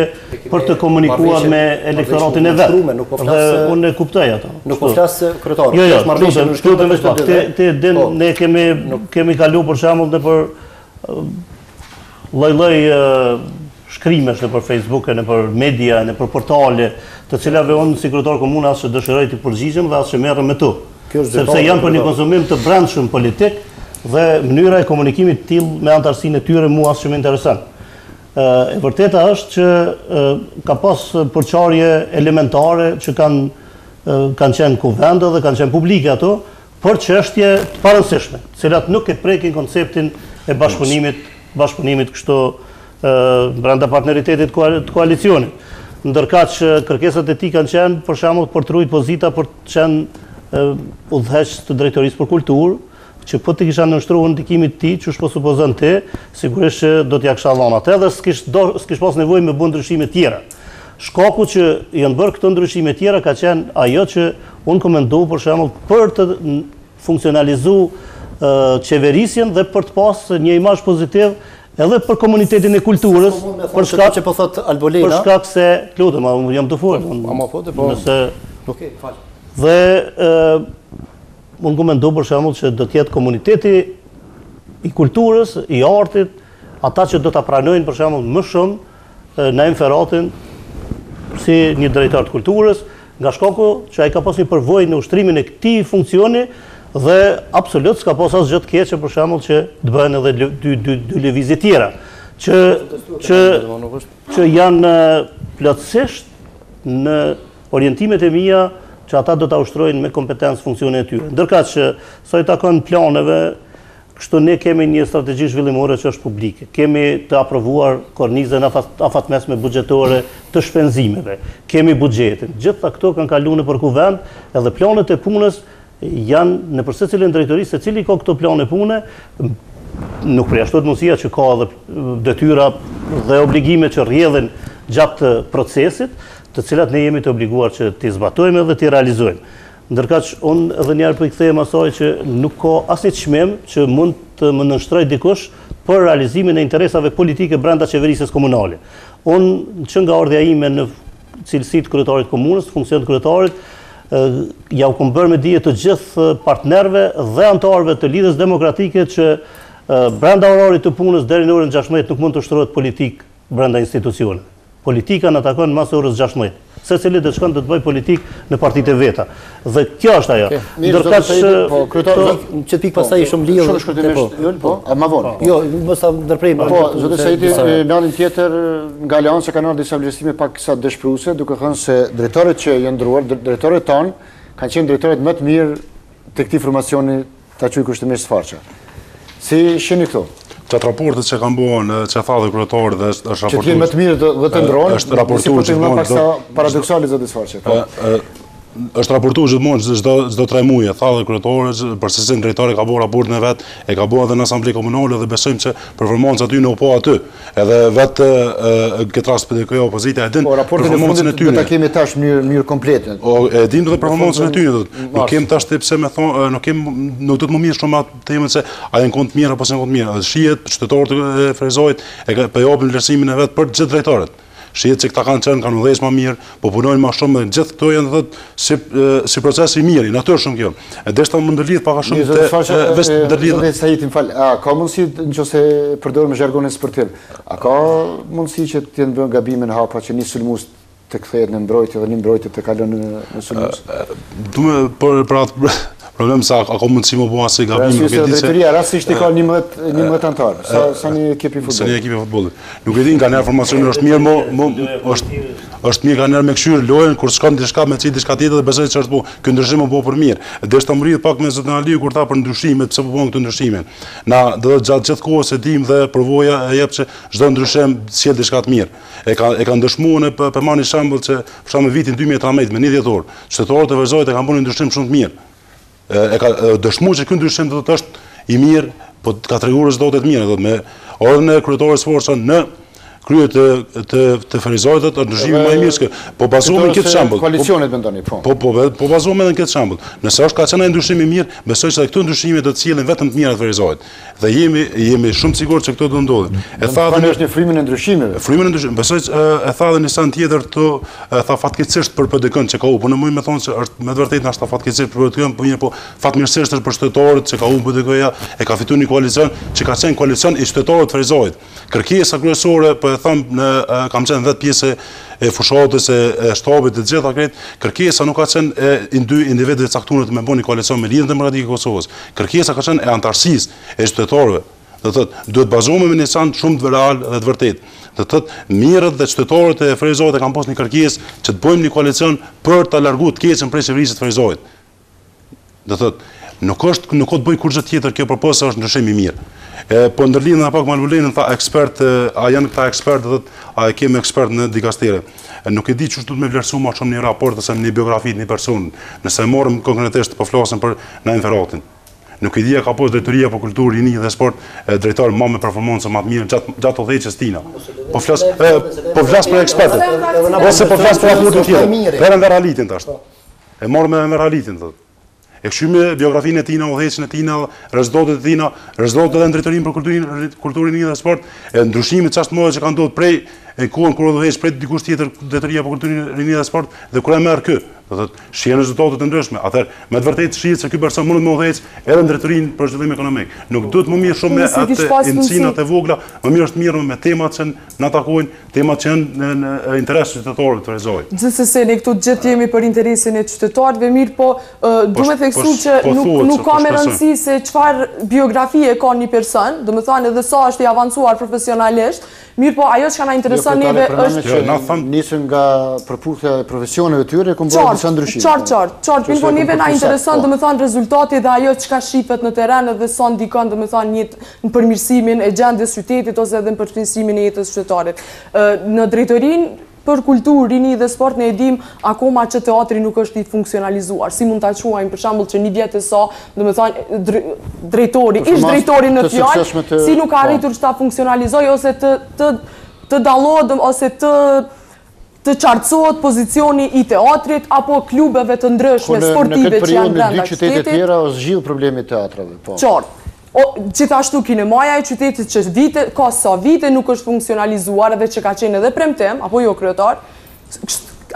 për të komunikuar me elektoratin e vet. Dhe unë e kuptoj ato. Nuk po flas kryetari. Jo, ne kemi kaluar për shembull nëpër lloj-lloj shkrimesh nëpër Facebook, nëpër media, nëpër portale, të cilave unë si kryetar komune as që dëshiroj të përgjigjem dhe as që merrem me to. Sepse janë për një konsumim të brendshëm politik dhe mënyra e komunikimit të tillë me antarësinë e tyre mua as që më intereson. E vërteta është që ka pas përçarje elementare që kanë qenë kuvende dhe kanë qenë publike ato për çështje të parëndësishme, të cilat nuk e prekin konceptin e bashkëpunimit kështu brenda partneritetit të koalicionit. Ndërkaq kërkesat e tij kanë qenë për shembull për të ruajtur pozita për të qenë udhëheqës të drejtorisë për kulturë, që po të kisha nështruar ndikimit ti, që shpo supozën ti, sigurisht që do t'ja kisha dhënë atë dhe s'kish pas nevojë me bën ndryshime tjera. Shkaku që janë bërë këto ndryshime tjera ka qenë ajo që unë komendu për shembull për të funksionalizuar qeverisjen dhe për të pas një imazh pozitiv edhe për komunitetin e kulturës, për shkak që po thot Albolena. Për shkak se, lutem, jam të fort. Nëse okej, fal. Dhe unë komendu për shembull që do të jetë komuniteti i kulturës, i artit, ata që do ta pranojnë për shembull më shumë Naim Ferratin si një drejtar të kulturës, nga shkaku që ai ka pas një përvojë në ushtrimin e këtij funksioni dhe absolut s'ka pas asgjë të keqe për shembull që të bëhen edhe dy lëvizje tjera që janë plotësisht në orientimet e mia që ata do ta ushtrojnë me kompetencë funksionin e tyre. Ndërkaq që sa i takon planeve, kështu ne kemi një strategji zhvillimore që është publike. Kemi të aprovuar kornizën afatmesme buxhetore të shpenzimeve. Kemi buxhetin. Gjitha këto kanë kaluar nëpër kuvend, edhe planet e punës janë në secilin drejtori, secili ka këto plane pune, nuk përjashtohet mundësia që ka edhe detyra dhe obligime që rrjedhin gjatë procesit, të cilat ne jemi të obliguar që t'i zbatojmë dhe t'i realizojmë. Ndërkaq unë edhe njerë për i kthehem asaj që nuk ka asnjë çmim që mund të më nënshtroj dikush për realizimin e interesave politike brenda qeverisjes komunale. Unë që nga ardhja ime në cilësitë kryetarit komunës, funksion të kryetarit, ja u kam bërë me dije të gjithë partnerëve dhe anëtarëve të lidhjes demokratike që brenda orarit të punës deri në orën 16 nuk mund të ushtrohet politik brenda institucioneve. Politika në takon mas orës 16. Secili do të shkon të bëj politik në partitë e veta. Dhe kjo është ajo. Ndërkaq që pikë pastaj shumë lidhur. Shumë shkurtimisht, po, më vonë. Jo, mos ta ndërprejmë. Po, zotë Saidi, në anën tjetër nga Aleanca kanë ardhur disa vlerësime pak sa dëshpëruese, duke thënë se drejtorët që janë ndruar, drejtorët tanë kanë qenë drejtorët më të mirë të këtij formacioni, ta quaj kushtimisht sfarça. Si shihni këto? Qatë raportet që kanë buen, që tha dhe kryetari dhe është raportuar. Që t'jenë më të mirë dhe të ndronë, është raportuar që pak sa paradoksali zotë sfarçe. Është raportuar gjithmonë çdo 3 muaj, tha dhe kryetari, përse si drejtori ka bërë raportin e vet, e ka bërë edhe në asamble komunale dhe besojmë që performanca aty nuk po aty. Edhe vetë këtë rast PDK opozita e din performancën e tyre. Do ta kemi tash mirë komplete. E dim edhe performancën e tyre. Nuk kem tash pse më thon, nuk kem nuk do të më mirë shumë atë temën se a janë kont mirë apo s'janë kont mirë. Shihet qytetarët e Frezojit e po japin vlerësimin e vet për të gjithë drejtorët. Shihet që këta kanë udhëheqë më mirë, po punojnë më shumë dhe gjithë këto janë thotë si proces i mirë, natyrshëm kjo. Deshta mund të lidh pak a shumë vetë ndërlidh. Zotë Saidi, më fal, a ka mundësi nëse përdorim jargonin sportiv, a ka mundësi që të jenë bën gabime në hapa që një sulmues të kthehet në mbrojtje dhe një mbrojtje të kalon në sulmues? Dume për atë problem sa ka mundësi më bëha si gabim, nuk e di se drejtoria rastisht i ka 11 antar. Sa një ekip i futbollit. Sa një ekip i futbollit. Nuk e di nga informacioni është mirë, është mirë kanë me këshyr lojën kur shkon diçka me diçka tjetër dhe besoj se është po ky ndryshim më po për mirë. Deshta mrit pak me zotin Aliu kur tha për ndryshimet, pse po bën këto ndryshime. Na do të gjatë gjithë kohës e dim dhe provoja e jep se çdo ndryshim sjell diçka të mirë. E kanë dëshmuar për marrni shembull që për shembull vitin 2013 me 10 dhjetor, qytetarët e Vërzojit e kanë bërë një ndryshim shumë të mirë. E ka dëshmuar që ky ndryshim do të është i mirë, po ka treguar se do të jetë mirë, do të me ordën e kryetarit Sforca në krye të Frezojit është ndryshimi më i mirë, po bazohemi në këtë shembull. Koalicionet mendoni po. Po bazohemi edhe në këtë shembull. Nëse është ka qenë ndryshim i mirë, besoj se këto ndryshime do të sjellin vetëm të mira të Frezojit. Dhe jemi shumë sigurt se këto do ndodhin. E tha edhe është në frymën e ndryshimeve. Frymën e ndryshimeve. Besoj e tha edhe në san tjetër këto tha fatkeqësisht për PDK-n që ka u, po në më thonë se është me të vërtetë na fatkeqësisht për PDK-n, po mirë, po fatmirësisht është për qytetarët që ka u PDK-ja, e ka fituar një koalicion që ka qenë koalicion i qytetarëve të Frezojit. Kërkesa kryesore po e them kam qenë 10 pjesë e fushatës e shtabit të gjitha këtë, kërkesa nuk ka qenë i dy individëve të caktuar të më bëni koalicion me Lidhjen Demokratike të Kosovës. Kërkesa ka qenë e antarësisë e qytetarëve. Do thotë duhet bazohemi në një san shumë të real dhe të vërtetë. Do thotë mirët dhe qytetarët e Frezojit kanë pasur një kërkesë që të bëjmë një koalicion për ta larguar të keqen prej qeverisë të Frezojit. Do thotë nuk ka të bëj kurrë tjetër, kjo proposta është ndryshim i mirë. Po ndërlidhen pak me Albolenën, tha ekspert, a janë këta ekspertë, do thotë, a e kemi ekspert në dikastere. Nuk e di çu do të më vlerësoj më shumë një raport ose një biografi të një personi. Nëse morëm konkretisht po flasim për Naim Ferratin. Nuk i dia ka pas drejtoria për kulturë, rini dhe sport, drejtor më me performancë më të mirë gjatë udhëheqjes tina. Po flas për ekspertët. Ose po flas për raportin tjetër. Vera me realitin tash. E morë me realitin thotë. E këshyme biografinë e tina, udhëheqjen e tina, rezultatet e tina, rezultatet edhe në drejtorinë për kulturën dhe sport, e ndryshimet çast mëdha që kanë ndodhur prej kohën kur udhëheq prej dikush tjetër drejtoria për kulturën dhe sport dhe kur e merr kë. Do thotë, shihen rezultatet e ndryshme. Atëherë me të vërtetë shihet se ky person mund të më udhëheq edhe në drejtorinë për zhvillim ekonomik. Nuk duhet më mirë shumë me atë incinat e vogla, më mirë është mirë me temat që na takojnë, temat që janë në interes qytetarëve të rezoj. Gjithsesi ne këtu gjithë jemi për interesin e qytetarëve, mirë po duhet të theksu që nuk ka me rëndësi se çfarë biografie ka një person, domethënë edhe sa është i avancuar profesionalisht. Mirë po, ajo që na intereson neve është nisën nga përputhja e profesioneve tyre, ku bëhen disa ndryshime. Qartë, mirë po neve na intereson domethënë rezultati dhe ajo çka shifet në terren dhe sa ndikon domethënë në përmirësimin e gjendjes së qytetit ose edhe në përmirësimin e jetës qytetarit. Në drejtorinë për kulturë, rini dhe sport ne e dim akoma që teatri nuk është i funksionalizuar. Si mund ta quajmë për shembull që një vjet e sa, domethënë drejtori, ish drejtori në fjalë, si nuk ka arritur ta funksionalizojë ose të dallohet ose të qartësohet pozicioni i teatrit apo klubeve të ndryshme sportive që janë brenda qytetit. Në dy qytete tjera o zgjidh problemi i teatrave, po. Qartë. Gjithashtu kinemaja e qytetit që ka sa vite nuk është funksionalizuar edhe që ka qenë edhe premtim, apo jo kryetar,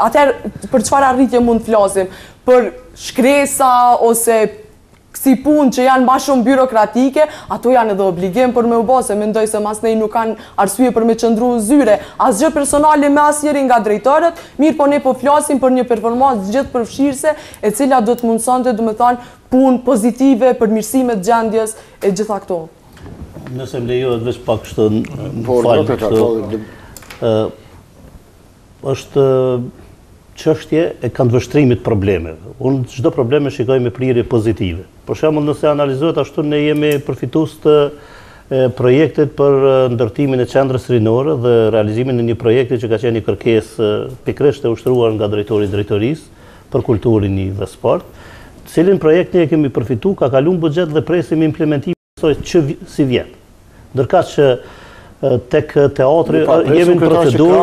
atëherë për çfarë arritje mund të flasim? Për shkresa ose si punë që janë ma shumë byrokratike, ato janë edhe obligim për me u bë, se mendoj se mas nej nuk kanë arsye për me qëndru zyre. Asgjë personale me asnjërin nga drejtorët, mirë po ne po flasim për një performancë gjithë përfshirëse, e cila do të mundsonte domethënë punë pozitive, përmirësime të gjendjes e gjitha këto. Nëse më lejohet veç pak kështu është çështje e këndvështrimit problemeve. Unë çdo probleme shikoj me prirje pozitive. Për shembull, nëse analizohet ashtu, ne jemi përfitues të projektit për ndërtimin e qendrës rinore dhe realizimin e një projekti që ka qenë një kërkesë pikërisht e ushtruar nga drejtori i drejtorisë për kulturën dhe sport, cilin projekt ne e kemi përfituar, ka kaluar buxhet dhe presim implementimin e saj që si vjet. Ndërkaq që tek teatri jemi në procedurë,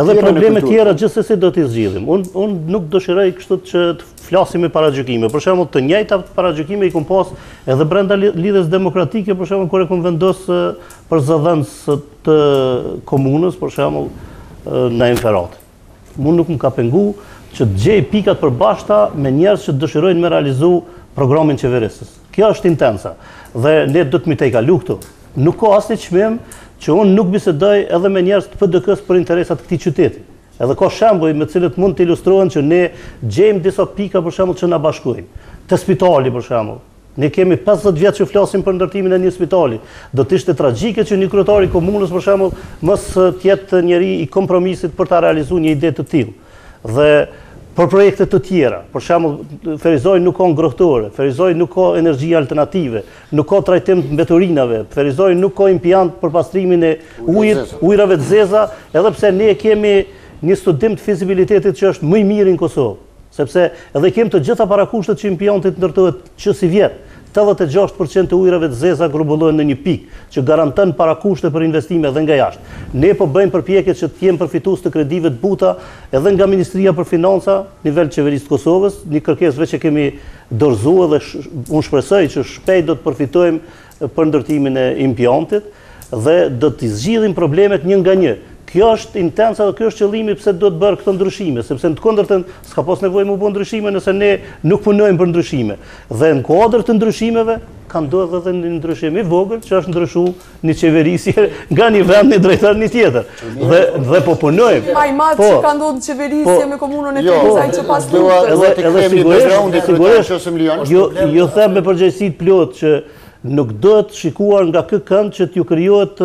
edhe probleme tjera gjithsesi do t'i zgjidhim. Unë nuk dëshiroj kështu që të flasim me paragjykime. Për shembull, të njëjta paragjykime i kum pas edhe brenda lidhjes demokratike, për shembull kur e kum vendos për zëdhënës të komunës, për shembull në Inferat. Unë nuk më ka pengu që të gjej pikat përbashkëta me njerëz që dëshirojnë me realizu programin qeverisës. Kjo është intensa dhe ne do të mi tejkalu këtu. Nuk ka asnjë çmim që unë nuk bisedoj edhe me njerëz të PDK-s për interesat të këtij qyteti. Edhe ka shembuj me të cilët mund të ilustrohen që ne gjejmë disa pika për shembull që na bashkojnë. Te spitali për shembull. Ne kemi 50 vjet që flasim për ndërtimin e një spitali. Do të ishte tragjike që një kryetar i komunës për shembull mos të jetë njeri i kompromisit për ta realizuar një ide të tillë. Dhe për projekte të tjera, për shembull Ferizoj nuk ka ngrohtore, Ferizoj nuk ka energji alternative, nuk ka trajtim të mbeturinave, Ferizoj nuk ka impiant për pastrimin e ujrave të zeza, edhe pse ne kemi një studim të fizibilitetit që është më i miri në Kosovë, sepse edhe kemi të gjitha parakushtet që impiantit ndërtohet që si vjet. 86% të ujrave të zeza grumbullohen në një pikë që garanton parakushte për investime edhe nga jashtë. Ne po bëjmë përpjekje që të jemi përfitues të kredive të buta edhe nga Ministria për Financa, nivel qeverisë të Kosovës, një kërkesë që kemi dorëzuar dhe unë shpresoj që shpejt do të përfitojmë për ndërtimin e impiantit dhe do të zgjidhim problemet një nga një. Kjo është intenca dhe kjo është qëllimi pse do të bërë këto ndryshime, sepse në të kundërtën s'ka pas nevojë më bë ndryshime nëse ne nuk punojmë për ndryshime. Dhe në kuadër të ndryshimeve ka ndodhur edhe një ndryshim i vogël që është ndryshuar një qeverisje nga një vend në drejtor një tjetër. Dhe po punojmë. Më i madh që ka ndodhur qeverisje me komunën e Ferizaj që pas ju them me përgjegjësi të plotë që nuk do të shikuar nga ky kënd që t'ju krijohet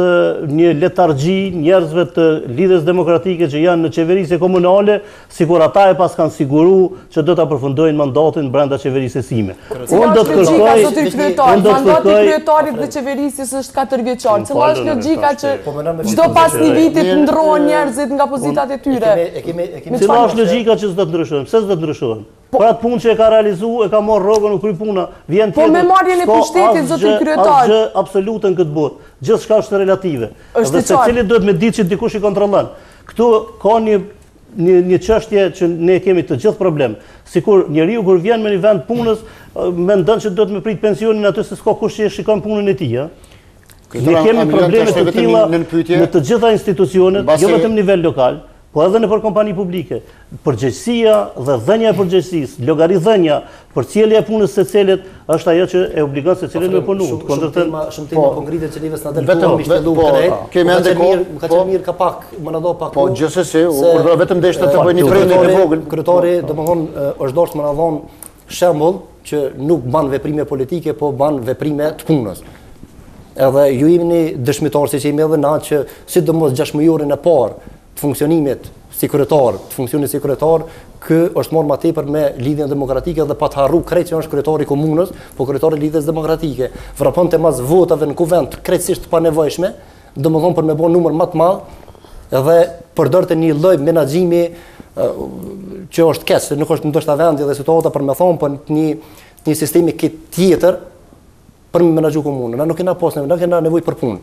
një letargji njerëzve të lidhjes demokratike që janë në qeverisje komunale, sikur ata e pas kanë siguru që do ta përfundojnë mandatin brenda qeverisë sime. Unë do të kërkoj mandati kryetarit dhe qeverisjes është 4 vjeçar. Cila është logjika që çdo pas një viti të ndrohen njerëzit nga pozitat e tyre? Cila është logjika që s'do të ndryshojnë? Pse s'do të ndryshojnë? Për atë punë që e ka realizu, e ka marrë rrogën u kry puna, vjen tjetër. Po me marrjen e pushtetit, zotin kryetar. Asgjë absolute në këtë botë. Gjithçka është relative. Dhe secili duhet me ditë që dikush i kontrollon. Këtu ka një çështje që ne kemi të gjithë problem. Sikur njeriu kur vjen me një vend punës, mendon që duhet me prit pensionin aty se s'ka kush që shikon punën e tij, Ne kemi probleme të tilla në të gjitha institucionet, jo vetëm në nivel lokal, po edhe nëpër kompani publike. Përgjegjësia dhe dhënia e përgjegjësisë, llogaridhënia për cilja e punës së secilit është ajo që e obligon secilin me punu. Shumë tema po ngritet që neve s'na del kohë mi shtelu drejt. Kemi ende kohë, ka qenë mirë ka pak, më na do pak. Po gjithsesi, urdhëro vetëm deshta të bëjnë një premie të vogël. Kryetari, domethënë, është dorë më na dhon shembull që nuk ban veprime politike, po ban veprime të punës. Edhe ju jeni dëshmitar se jemi edhe na që sidomos 6 mujorin e parë të funksionimit si kryetar, të funksionit si kryetar, kë është marrë më tepër me lidhjen demokratike dhe pa të harru krejt që është kryetari i komunës, po kryetari i lidhjes demokratike. Vraponte mas votave në kuvent krejtësisht të panevojshme, domethënë për me bën numër më të madh edhe përdorte një lloj menaxhimi që është keq, se nuk është ndoshta vendi dhe situata për me thonë, por një sistemi tjetër për me menaxhu komunën. Na nuk kena pas nevojë për punë.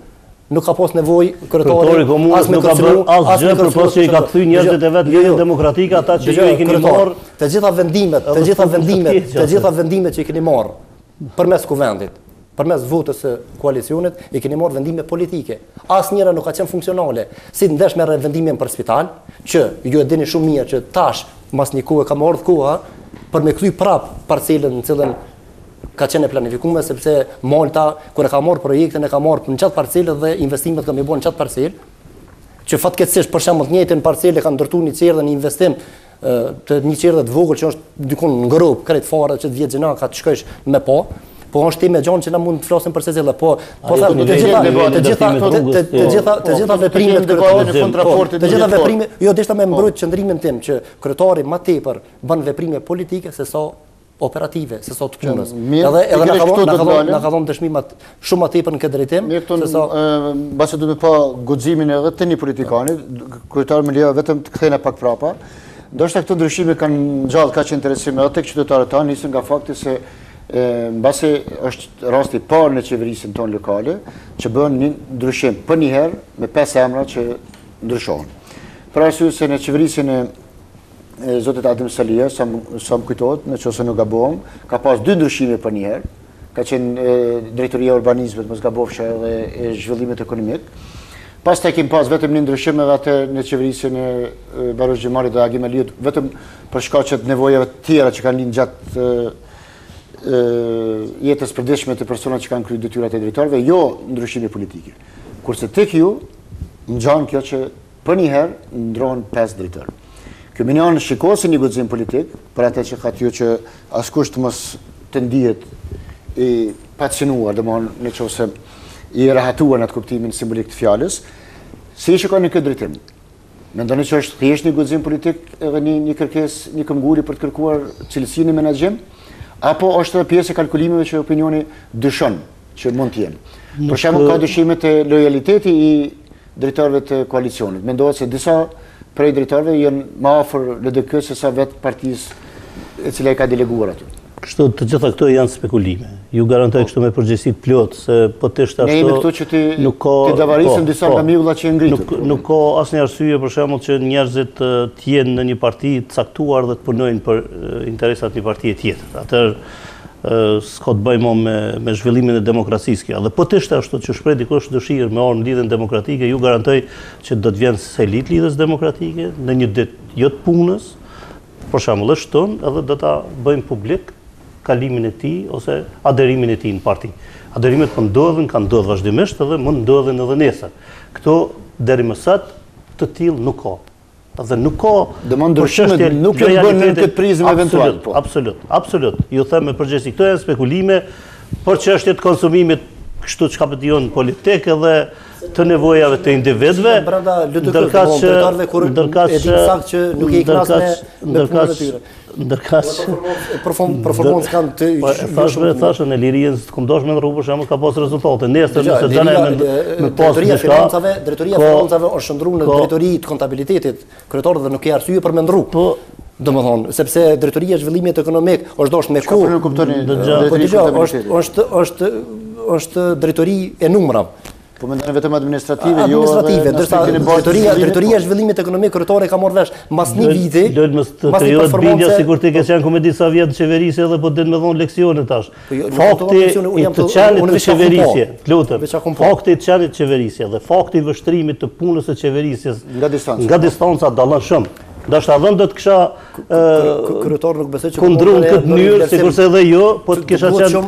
Nuk ka pas nevojë kryetari komunës nuk ka bërë asgjë përpos që i ka kthy njerëzit e vet lidhjen demokratike ata që ju i keni marrë të gjitha vendimet që i keni marrë përmes kuvendit, përmes votës së koalicionit i keni marrë vendime politike. Asnjëra nuk ka qenë funksionale. Si ndesh me vendimin për spital, që ju e dini shumë mirë që tash mas një kohë ka marrë koha për me kthy prap parcelën në cilën ka qenë planifikuar sepse Malta kur e ka marrë projektin e ka marrë në çat parcelë dhe investimet kanë bënë në çat parcelë, që fatkeqësisht për shembull të njëjtën parcelë kanë ndërtuar një çerdhe në investim të një çerdhe të vogël që është dikon në grop krejt fare që të vjet xhena ka të shkosh me po është tim e gjon që na mund të flasim për secili, po them të gjitha veprimet kryetarit në kontraportit, të gjitha veprimet, jo deshta me mbrojt qendrimin tim që kryetari më tepër bën veprime politike se sa operative, se sa të punës. Edhe na ka dhënë dëshmi shumë më tepër në këtë drejtim, se sa mbase duhet të pa guximin edhe të një politikani, kryetari më lejo vetëm të kthehen pak prapa. Ndoshta këto ndryshime kanë gjallë kaq interesim edhe tek qytetarët tanë, nisën nga fakti se mbase është rasti i parë në qeverisjen tonë lokale që bën një ndryshim për një herë me 5 emra që ndryshojnë. Për arsye se në qeverisjen e zotit Adem Salia, sa më kujtohet, nëse nuk gabojm, ka pas 2 ndryshime për një herë. Ka qenë drejtoria e urbanizmit, mos gabofsha, edhe e zhvillimit ekonomik. Pastaj kemi pas vetëm një ndryshim edhe atë në qeverisjen e Barosh Xhemalit dhe Agim Aliut, vetëm për shkaqe të nevojave të tjera që kanë lind gjatë jetës përditshme të personave që kanë kryer detyrat e drejtorëve, jo ndryshime politike. Kurse tek ju ngjan kjo që për një herë ndrohen 5 drejtorë. Ky minion shikon si një guxim politik, për atë që ka thënë që askush të mos të ndihet i pacinuar, domthonë nëse i rahatuar në atë kuptimin simbolik të fjalës, si shikon në këtë drejtim. Mendoni që është thjesht një guxim politik edhe një kërkesë, një këmbguli për të kërkuar cilësinë e menaxhim, apo është edhe pjesë e kalkulimeve që opinioni dyshon që mund të jenë. Për shembull, ka dyshimet e lojaliteti i drejtorëve të koalicionit. Mendohet se disa prej drejtorëve janë më afër LDK se sa vetë partisë e cila e ka deleguar aty. Kështu të gjitha këto janë spekulime. Ju garantoj kështu me përgjegjësi plot se po të ashtu. Ne jemi këtu që ti davarisëm disa nga migulla që janë ngritur. Nuk ka asnjë arsye për shembull që njerëzit të jenë në një parti të caktuar dhe të punojnë për interesat e një partie tjetër. Atëherë s'ka të bëjmë me zhvillimin e demokracisë kjo. Dhe po të ashtu që shpreh dikush dëshirë me orë në lidhjen demokratike, ju garantoj që do të vjen selit lidhjes demokratike në një ditë jo të punës, për shembull është tonë, edhe do ta bëjmë publik kalimin e tij ose aderimin e tij në parti. Aderimet po ndodhin, kanë ndodhur vazhdimisht edhe mund ndodhin edhe nesër. Këto deri më sot të tillë nuk ka. Dhe nuk ka ndryshimet nuk e bën në këtë prizmë eventual. Absolut. Ju them me përgjegjësi, këto janë spekulime për çështje të konsumimit, kështu çka po dijon politik edhe të nevojave të individëve, performancë kanë të thashën e lirijën të komdoshme në rrugë për shembull ka pas rezultate. Nesër nëse dënë me pas drejtoria e financave është shndruar në drejtori të kontabilitetit kryetar dhe nuk ka arsye për me ndru. Domethënë, sepse drejtoria e zhvillimit ekonomik është doshtë me është drejtori e numrave. Po mendoni vetëm administrative, administrative, ndërsa drejtoria e zhvillimit ekonomik kryetore ka marrë vesh mbas një viti. Të krijohet bindja sikur ti ke qenë komedi sa vjet në qeverisje edhe po den me dhon leksione tash. Fakti i të qenit të qeverisje, lutem. Fakti i të qenit të qeverisje dhe fakti i vështrimit të punës së qeverisjes nga distanca dallon shumë. Ndashta dhënë do të kisha kryetar nuk besoj që kundrum këtë mënyrë, sikurse edhe jo, po të kisha qenë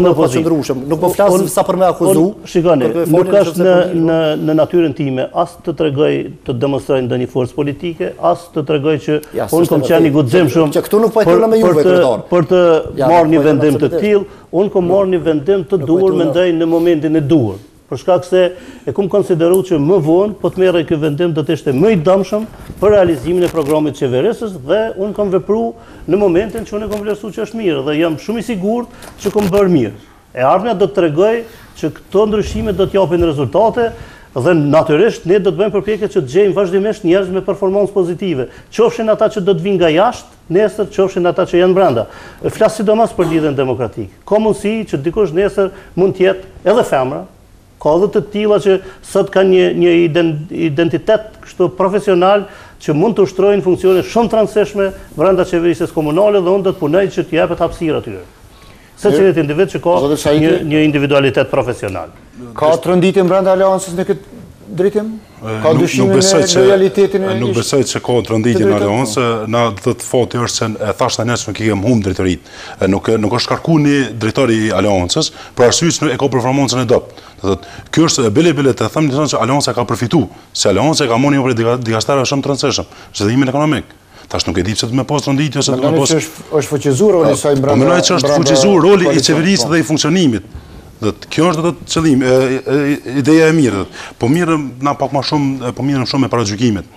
në opozicion. Nuk po flas sa për me akuzu. Shikoni, nuk është në natyrën time as të tregoj të demonstroj ndonjë forcë politike, as të tregoj që unë kam qenë i guximshëm. Që këtu nuk po e thonë me juve kryetar. Për të marrë një vendim të tillë, unë kam marrë një vendim të duhur mendoj në momentin e duhur. Për shkak se e kum konsideru që më vonë po të merrej ky vendim do të ishte më i dëmshëm për realizimin e programit qeverisës dhe unë kam vepruar në momentin që unë kam vlerësuar që është mirë dhe jam shumë i sigurt që kam bërë mirë. E ardhmja do të tregoj që këto ndryshime do të japin rezultate dhe natyrisht ne do të bëjmë përpjekje që të gjejmë vazhdimisht njerëz me performancë pozitive, qofshin ata që do të vinë nga jashtë, nesër qofshin ata që janë brenda. Flas sidomos për lidhjen demokratike. Ka mundësi që dikush nesër mund të jetë edhe femra, ka edhe të tilla që sot kanë një identitet kështu profesional që mund të ushtrojnë funksione shumë të rëndësishme brenda qeverisjes komunale dhe unë do të punoj që të jepet hapësirë atyre. Secili individ që ka një individualitet profesional. Ka tronditje brenda aleancës në këtë drejtim? Ka dyshime në lojalitetin e nuk besoj që ka tronditje në aleancë, na do të fati është se e thash tani që kemi humb drejtoritë. Nuk është kërkuar një drejtori i aleancës, për arsye se e ka performancën e dop. Do thotë, ky është bile të them se aleanca ka përfituar, se aleanca ka marrë një për dikastare shumë të rëndësishëm, zhvillimin ekonomik. Tash nuk e di pse të më pas tronditje ose të më pas. Është fuqizuar roli i saj brenda. Po mendoj që është fuqizuar roli i qeverisë dhe i funksionimit. Kjo është do të qëllimi, ideja e mirë. Po mirë na pak më shumë, po mirë shumë me paragjykimet.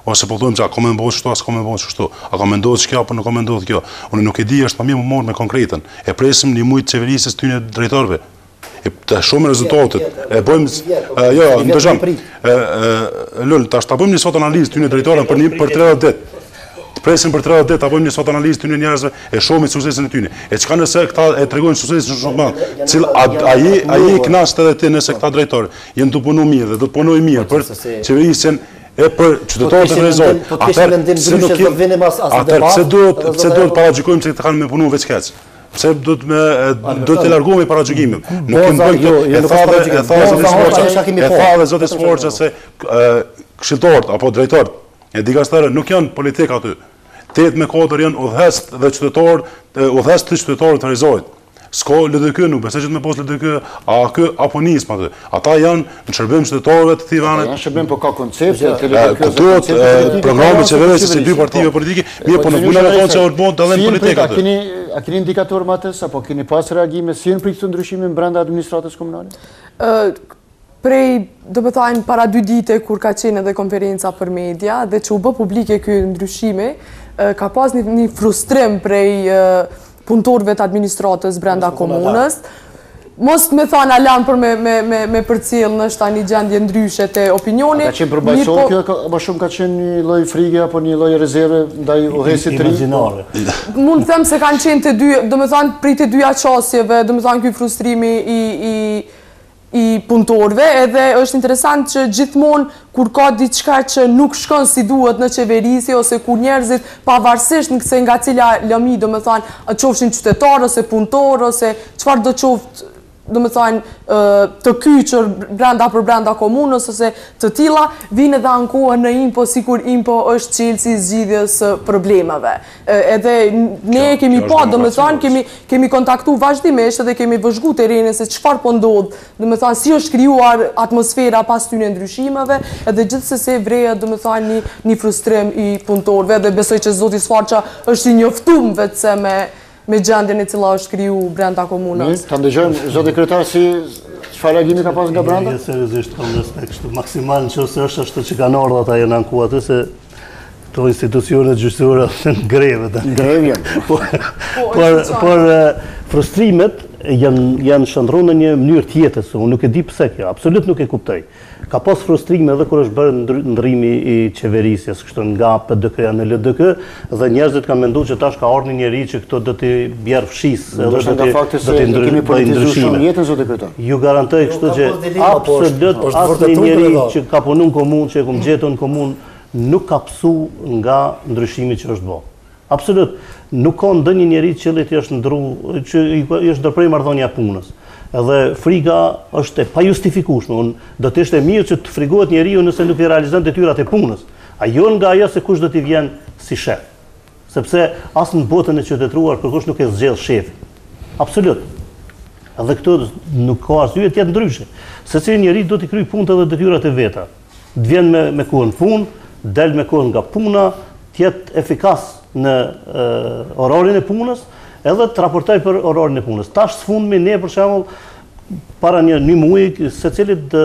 Ose po thonë që a ka mendohet kështu, as ka mendohet kështu. A ka mendohet kjo apo nuk ka mendohet kjo. Unë nuk e di, është më mirë më marr me konkretën. E presim një muj të qeverisës tyne drejtorëve. Të shumë rezultatet. E bëjmë jo, ndësham. Lol, tash ta bëjmë një sot analizë tyne drejtorëve për 30 ditë. Presim për 30 ditë ta bëjmë një sot analizë tyne njerëzve e shohim suksesin e tyne. E çka nëse këta e tregojnë suksesin shumë të madh. Cil ai kënaqet edhe ti nëse këta drejtorë janë të punuar mirë dhe do të punojnë mirë për qeverisjen e për qytetarët e rrezikshëm. Atëherë pse duhet paragjykojmë se këta kanë më punuar veç kaq. Pse do të largohemi paragjykimit. Nuk kemi bën këtë. Zoti Sforca se këshilltarët apo drejtorët e dikastare nuk janë politik aty. 8/4 janë udhëhes dhe qytetarë, udhëhes të qytetarët të rrezikshëm. S'ka LDK, nuk besoj që të më pas LDK, apo nismë aty. Ata janë në shërbim qytetarëve të këtij vani. Janë shërbim po ka koncepte të LDK. Programet qeverisë si dy partive politike, mirë po nuk mund të thonë se është dallim politik aty. A keni indikator më atë apo keni pas reagime si janë për këtë ndryshime brenda administratës komunale? Prej, do të thajnë, para 2 dite, kur ka qenë edhe konferenca për media, dhe që u bë publike kjo ndryshime, ka pas një frustrim prej punëtorëve të administratës brenda komunës. Mos me thanë alan për me përcjell në shta një gjendje ndryshe të opinioni. Ka qenë përbajson kjo, më shumë ka qenë një loj frige apo një loj rezerve ndaj udhëhesit të ri? Mund të them se kanë qenë të dy, do me thanë prej të dyja qasjeve, do me thanë kjo frustrimi i punëtorëve, edhe është interesant që gjithmonë kur ka diçka që nuk shkon si duhet në qeverisje ose kur njerëzit pavarësisht nëse nga cila lëmi, do me thanë, qofshin qytetarë ose punëtorë ose çfarë do qoftë, do me thajnë të kyqër brenda për brenda komunës ose të tilla, vinë edhe ankohen në IMPO sikur IMPO është çelësi i zgjidhjes së problemeve. Edhe ne kemi pa, do me thajnë, kemi kontaktu vazhdimisht edhe kemi vëzhgu terrenin se çfarë po ndodh, do me thajnë si është krijuar atmosfera pas tyne ndryshimeve, edhe gjithsesi vrehet, do me thajnë, një frustrim i punëtorëve, dhe besoj që zoti Sforca është i njoftuar vetëse me gjendjen e cila është kriju brenda komunës. Ta ndëgjojmë, zoti kryetar, si çfarë reagimi ka pas nga brenda? Seriozisht kam respekt kështu maksimal nëse është ashtu që kanë ardhur ata janë anku aty se këto institucionet gjyqësore janë greve. Greve. Por frustrimet janë shëndru në një mënyrë tjetër, unë nuk e di pse kjo, absolut nuk e kuptoj. Ka pas frustrime edhe kur është bërë ndrimi i qeverisjes, kështu nga PDK-ja në LDK, dhe njerëzit kanë menduar që tash ka ardhur një njeri që këto do t'i bjerë fshis, edhe do t'i ndryshime. Ju garantoj kështu që absolut asnjë njeri që ka punuar në komunë, që e kam gjetur në komunë, nuk ka psu nga ndryshimi që është bërë. Absolut, nuk ka ndonjë njeri që i është ndërprej marrëdhënia punës. Edhe friga është e pajustifikueshme. Do të ishte mirë që të frigohet njeriu nëse nuk i realizon detyrat e punës. Jo nga ajo se kush do t'i vjen si shef. Sepse as në botën e qytetëruar kërkush nuk e zgjedh shefin. Absolut. Edhe këtu nuk ka arsye të jetë ndryshe. Secili njeri do t'i kryej punët edhe detyrat e veta. Të vjen me kohën punë, del me kohën nga puna, të jetë efikas në orarin e punës, edhe të raportoj për orarin e punës. Tash sfundmi ne për shembull para një muaji secilit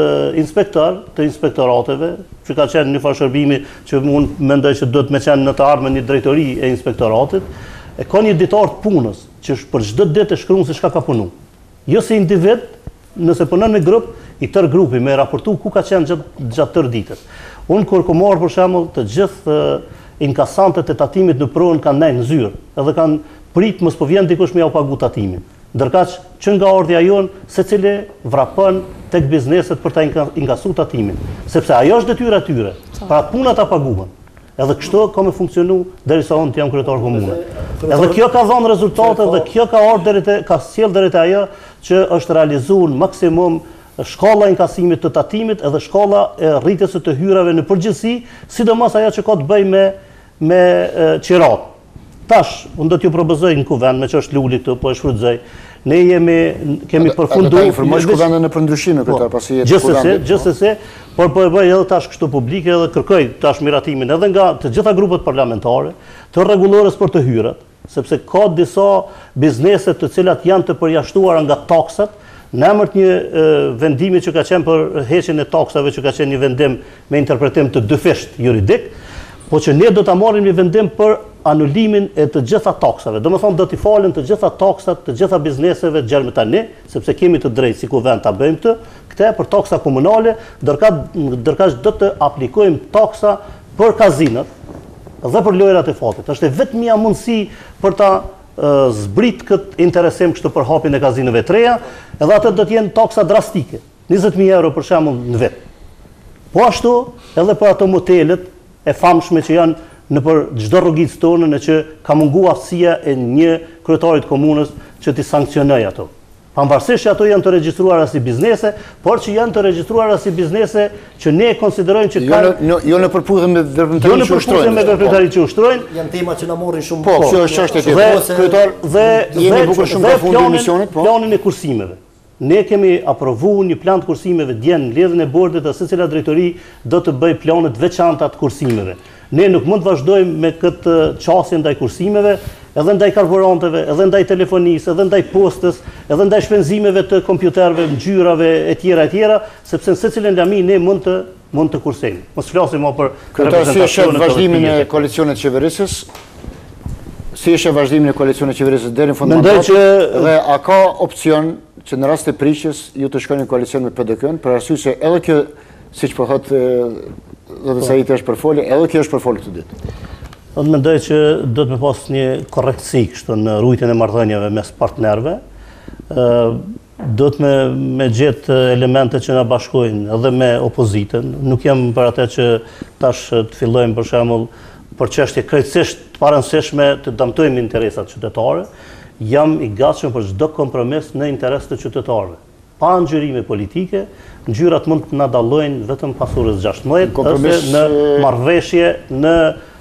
inspektor të inspektorateve, që ka qenë një farë shërbimi që unë mendoj që do të më qenë në të ardhmen një drejtori e inspektoratit, e ka një ditar të punës që për çdo ditë e shkruan se çka ka punuar. Jo si individ, nëse punon në grup, i tërë grupi me raportu ku ka qenë gjatë tërë ditës. Unë kur kam marrë për shembull të gjithë inkasantët e tatimit në provën kanë nejë në zyrë, edhe kanë prit mos po vjen dikush me ja u pagu tatimin. Ndërkaq që nga ardhja jonë, secili vrapon tek bizneset për ta inkasu tatimin, sepse ajo është detyra e tyre, pra puna ta paguhen. Edhe kështu ka me funksionu derisa unë të jam kryetar komune. Edhe kjo ka dhënë rezultate dhe kjo ka sjell deri te ajo që është realizuar maksimum shkolla e inkasimit të tatimit edhe shkolla e rritjes së të hyrave në përgjithësi, sidomos ajo që ka të bëjë me qirat. Tash, unë do t'ju propozoj në kuvend, me që është Luli këtu, po e shfrytëzoj. Ne kemi përfunduar. Ata informojnë kuvendin në përndryshime këta, pasi jetë kuvendit. Gjithsesi, por po e bëj edhe tash kështu publike edhe kërkoj tash miratimin edhe nga të gjitha grupet parlamentare, të rregullores për të hyrat, sepse ka disa biznese të cilat janë të përjashtuara nga taksat, në emër të një vendimi që ka qenë për heqjen e taksave, që ka qenë një vendim me interpretim të dyfisht juridik, po që ne do ta marrim një vendim për anulimin e të gjitha taksave. Domethënë do t'i falen të gjitha taksat, të gjitha bizneseve gjermë tani, sepse kemi të drejtë si kuvend ta bëjmë këtë për taksa komunale, ndërkaq do të aplikojmë taksa për kazinat dhe për lojrat e fatit. Është vetëm një mundësi për ta zbrit këtë interesim kështu për hapjen e kazinove të reja, edhe atë do të jenë taksa drastike, 20.000 euro për shembull në vit. Po ashtu edhe për ato motelet e famshme që janë në për çdo rrugicë tonë në që ka munguar aftësia e një kryetarit komunës që t'i sankcionojë ato. Pavarësisht që ato janë të regjistruara si biznese, por që janë të regjistruara si biznese që ne konsiderojmë që kanë jo në përputhje me veprimtaritë që ushtrojnë. Janë tema që na morrin shumë. Po, kjo është çështje tjetër. Kryetar dhe bukur shumë ka fundi emisionit, po. Planin e kursimeve. Ne kemi aprovuar një plan të kursimeve dje në lidhjen e bordit dhe secila drejtori do të bëj plane të veçanta të kursimeve. Ne nuk mund të vazhdojmë me këtë qasje ndaj kursimeve, edhe ndaj karburanteve, edhe ndaj telefonisë, edhe ndaj postës, edhe ndaj shpenzimeve të kompjuterëve, ngjyrave e tjera, sepse në secilën lami ne mund të kursejmë. Mos flasim më për reprezentacionin e vazhdimin e koalicionit qeverisës. Si është vazhdimi i koalicionit qeverisës deri në fund të mandatit? Dhe a ka opsion që në rast të prishjes ju të shkoni në koalicion me PDK-n, për arsye se edhe kjo, siç po thotë Zoti Saiti është përfolë, edhe kjo është përfolë këtë ditë. Unë mendoj që do të më pas një korrektësi kështu në rujtjen e marrëdhënieve mes partnerëve. Do të me gjetë elemente që na bashkojnë edhe me opozitën. Nuk jam për atë që tash të fillojmë për shembull për çështje krejtësisht të parëndësishme të dëmtojmë interesat qytetare. Jam i gatshëm për çdo kompromis në interes të qytetarëve. Pa ngjyrime politike, ngjyrat mund të na dallojnë vetëm pas orës 16 ose në marrëveshje në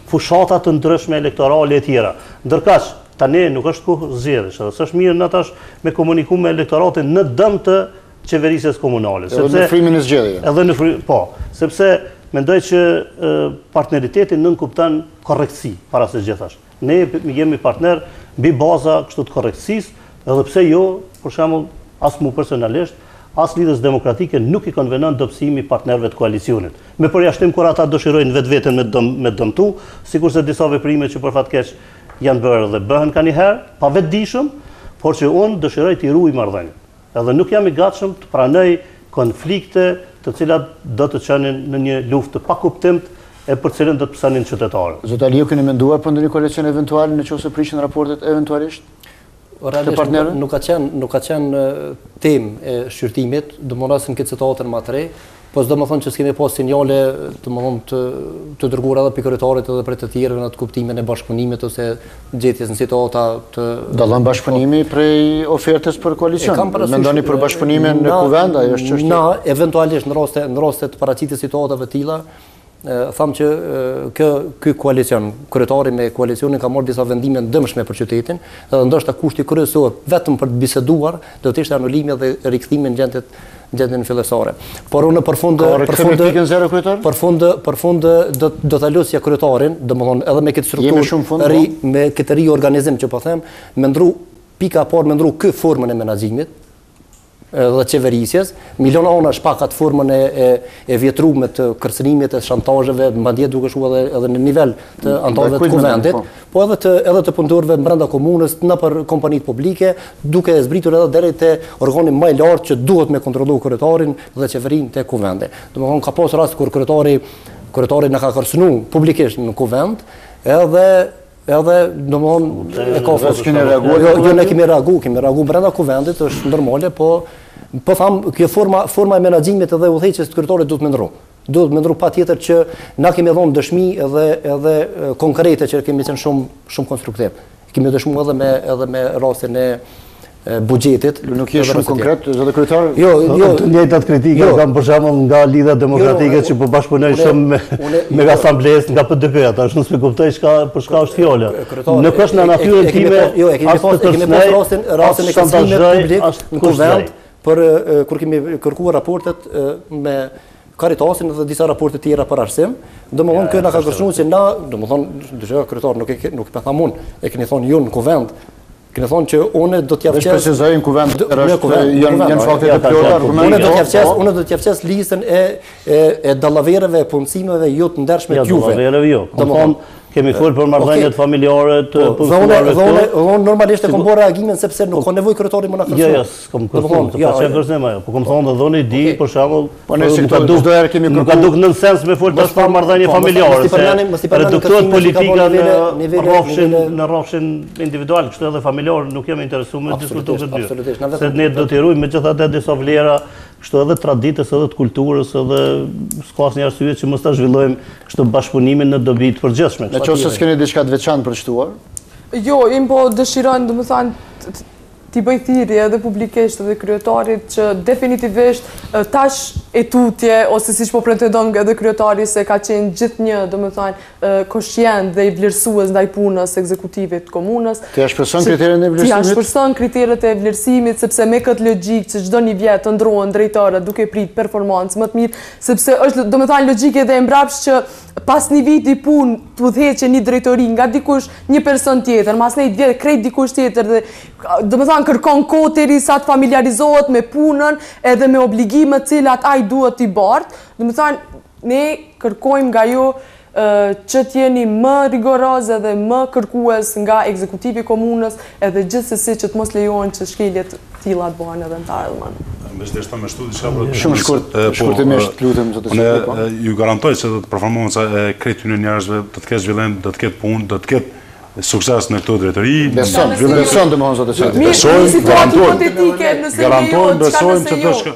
fushata të ndryshme elektorale e tjera. Ndërkaq, tani nuk është kohë zgjedhjesh, edhe s'është mirë na tash me komunikuar me elektoratin në dëm të qeverisjes komunale, sepse në frimin e zgjedhjeve. Edhe në po, sepse mendoj që partneriteti nënkupton korrektësi para së gjithash. Ne jemi partner mbi baza kështu të korrektësisë, edhe pse jo, për shembull, as mu personalisht, as lidhës demokratike nuk i konvenon dobësimi partnerëve të koalicionit. Me përjashtim kur ata dëshirojnë vetveten me dëmtu, sikurse disa veprime që për fat keq janë bërë dhe bëhen kanjëherë, pa vetëdijshëm, por që unë dëshiroj t'i ruaj marrëdhënien. Edhe nuk jam i gatshëm të pranoj konflikte të cilat do të çanin në një luftë të pakuptimt e për cilën do të psanin qytetarët. Zot Aliu, keni menduar për ndonjë koalicion eventual nëse prishin raportet eventualisht? Realisht nuk ka qenë temë e shqyrtimit, domosdoshmë në këtë situatën më të re, po s'do më thonë që s'kemi pas sinjale të dërguara edhe pikëritarit edhe për të tjerëve në të kuptimin e bashkëpunimit ose gjetjes në situata të... Dallon bashkëpunimi prej ofertës për koalicion? Mendoni për bashkëpunimin në kuvend, ajo është çështje? Na, eventualisht në raste të paraqitjes situatave të tilla, thamë që ky koalicion, kryetari me koalicionin ka marrë disa vendime dëmshme për qytetin, dhe ndoshta kushti kryesor vetëm për të biseduar do të ishte anulimi dhe rikthimi në gjendjen fillestare. Por unë për fund do ta losja kryetarin, domethënë edhe me këtë strukturë me këtë riorganizim që po them, me ndru pika parë me ndru ky formën e menaxhimit dhe qeverisjes, miliona ona shpakat formën e vjetruar të kërcënimit e shantazheve, madje duke shkuar edhe në nivel të anëtarëve të kuvendit, po edhe të punëtorëve brenda komunës, nëpër kompanitë publike, duke zbritur edhe deri te organi më i lartë që duhet me kontrollu kryetarin dhe qeverinë te kuvendi. Domethënë ka pas rast kur kryetari na ka kërcënuar publikisht në kuvend, edhe domthonë e ka kemi reaguar. Jo, ne kemi reaguar brenda kuvendit, është normale, po tham kjo forma e menaxhimit edhe udhëheqjes të kryetarit duhet më ndru patjetër që na kemi dhënë dëshmi edhe konkrete që kemi qenë shumë konstruktiv. Kemi dëshmuar edhe me rastin e buxhetit. Nuk je shumë konkret, zotë kryetar? Jo, të njëjtat kritika kam për shembull nga Lidha Demokratike që po bashkëpunojnë shumë me asamblesë nga PDP-ja, tash nuk e kuptoj për çka është fjala. Nuk është në natyrën time. Jo, e kemi pas rastin e kastrimit publik në kuvend për kur kemi kërkuar raportet me Karitasin dhe disa raporte tjera për arsim. Domethënë kjo na ka kërcënuar që na, domethënë dyshë kryetar nuk e them unë, e keni thonë ju në kuvend. Keni thonë që unë do t'ja fqes... Precisojnë kuvend janë fakte të plota argumente. Unë do t'ja fqes listën e dallavereve, punësimeve jo të ndershme të juve. Dallavereve jo. Domethënë kemi folur për marrëdhëniet familjare të punëtorëve. Unë normalisht e kam bërë reagimin sepse nuk ka nevojë kryetari më na kërcënon. Jo, s'kam kërcënuar, të pastaj vërtet ajo. Po kam thonë dhoni di për shembull, po ne nuk ka duk nën sens me fol tash për marrëdhënie familjare. Reduktohet politika në rrafshin individual, kështu edhe familjar nuk jam interesuar me diskutuar këtë gjë. Se ne do të rrujmë megjithatë disa vlera, kështu edhe traditës, edhe të kulturës, edhe s'ka asnjë arsye që mos ta zhvillojmë kështu bashkëpunimin në dobi të përgjithshme. Nëse s'keni diçka të veçantë për të shtuar? Jo, im po dëshirojnë, domethënë t'i bëj thirrje edhe publikisht edhe kryetarit që definitivisht tash e tutje ose siç po pretendon edhe kryetari se ka qenë gjithnjë domethënë koshient dhe i vlerësues ndaj punës ekzekutive të komunës. Ti shpreson kriteret e vlerësimit? Ti shpreson kriteret e vlerësimit sepse me këtë logjikë që çdo një vit të ndrohen drejtorët duke prit performancë më të mirë, sepse është domethënë logjike edhe e mbrapsht që pas një viti punë të udhëheqë një drejtori nga dikush një person tjetër, mas një vjet krejt dikush tjetër dhe domethënë kërkon kohë derisa të familiarizohet me punën edhe me obligimet cilat ai duhet t'i bartë. Domethënë ne kërkojmë nga ju që t'jeni më rigoroz edhe më kërkues nga ekzekutivi i komunës edhe gjithsesi që të mos lejohen që shkeljet tilla të bëhen edhe në të ardhmen. Shumë shkurtimisht lutem zotë Shqipëri. Unë ju garantoj se do të performanca e krejt të njerëzve do të ketë zhvillim, do të ketë punë, do të ketë sukses në këtë drejtori. Beson domethënë zotë Shqipëri. Besojmë që do shkë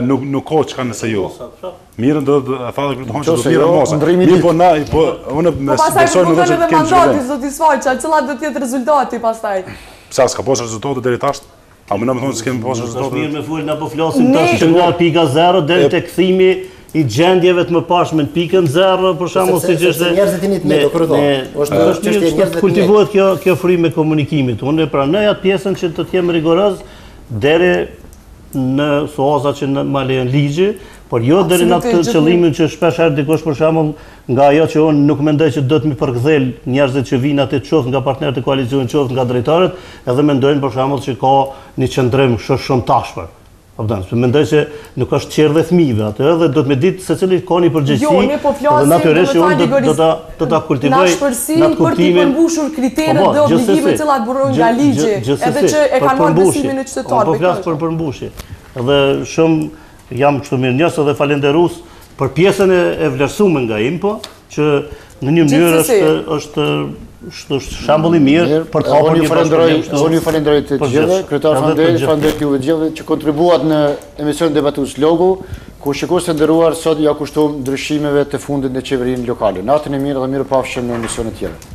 nuk ka çka nëse jo. Mirë do të thallë këtë honë që do të mirë mosa. Mirë po na, po unë besoj në vetë të kemë zhvillim. Zoti Sfaqja, cilat do të jetë rezultati pastaj? Pse s'ka pas rezultate deri tash? A më thonë se kemi pas rezultate? Mirë me fol na po flasim tash që nga pika 0 deri te kthimi i gjendjeve të mëparshme në pikën 0 për shembull siç është njerëzit jeni të mirë kryetari. Është çështje njerëzve. Kultivohet kjo frymë e komunikimit. Unë pranoj atë pjesën që të jem rigoroz deri në soza që më lejon ligji, por jo deri në atë qëllimin që shpesh herë dikush për shembull nga ajo që unë nuk mendoj që do të më përkthel njerëzit që vinë atë qoftë nga partnerët e koalicionit, qoftë nga drejtorët, edhe mendojnë për shembull që ka një qendrim shumë tashpër. Mendoj që nuk është qerë dhe fëmijëve atë, dhe do të me ditë se cili ka një përgjegjësi. Jo, ne po flasim do ta kultivoj në shpërsi për t'i përmbushur kriteret dhe obligimet që burojnë nga ligji, edhe që e kanë marrë besimin e qytetarëve. Po flas për përmbushje. Dhe shumë jam kështu mirënjohës dhe falenderus për pjesën e vlerësuar nga IMPO, që në një mënyrë është shembull i mirë për të hapur një bashkëpunim. Unë ju falenderoj të gjithëve, kryetar falenderoj juve të gjithëve që kontribuat në emisionin Debatues Logu, ku shikues të nderuar sot ja kushtuam ndryshimeve të fundit në qeverinë lokale. Natën e mirë dhe mirëpafshim në emisione tjera.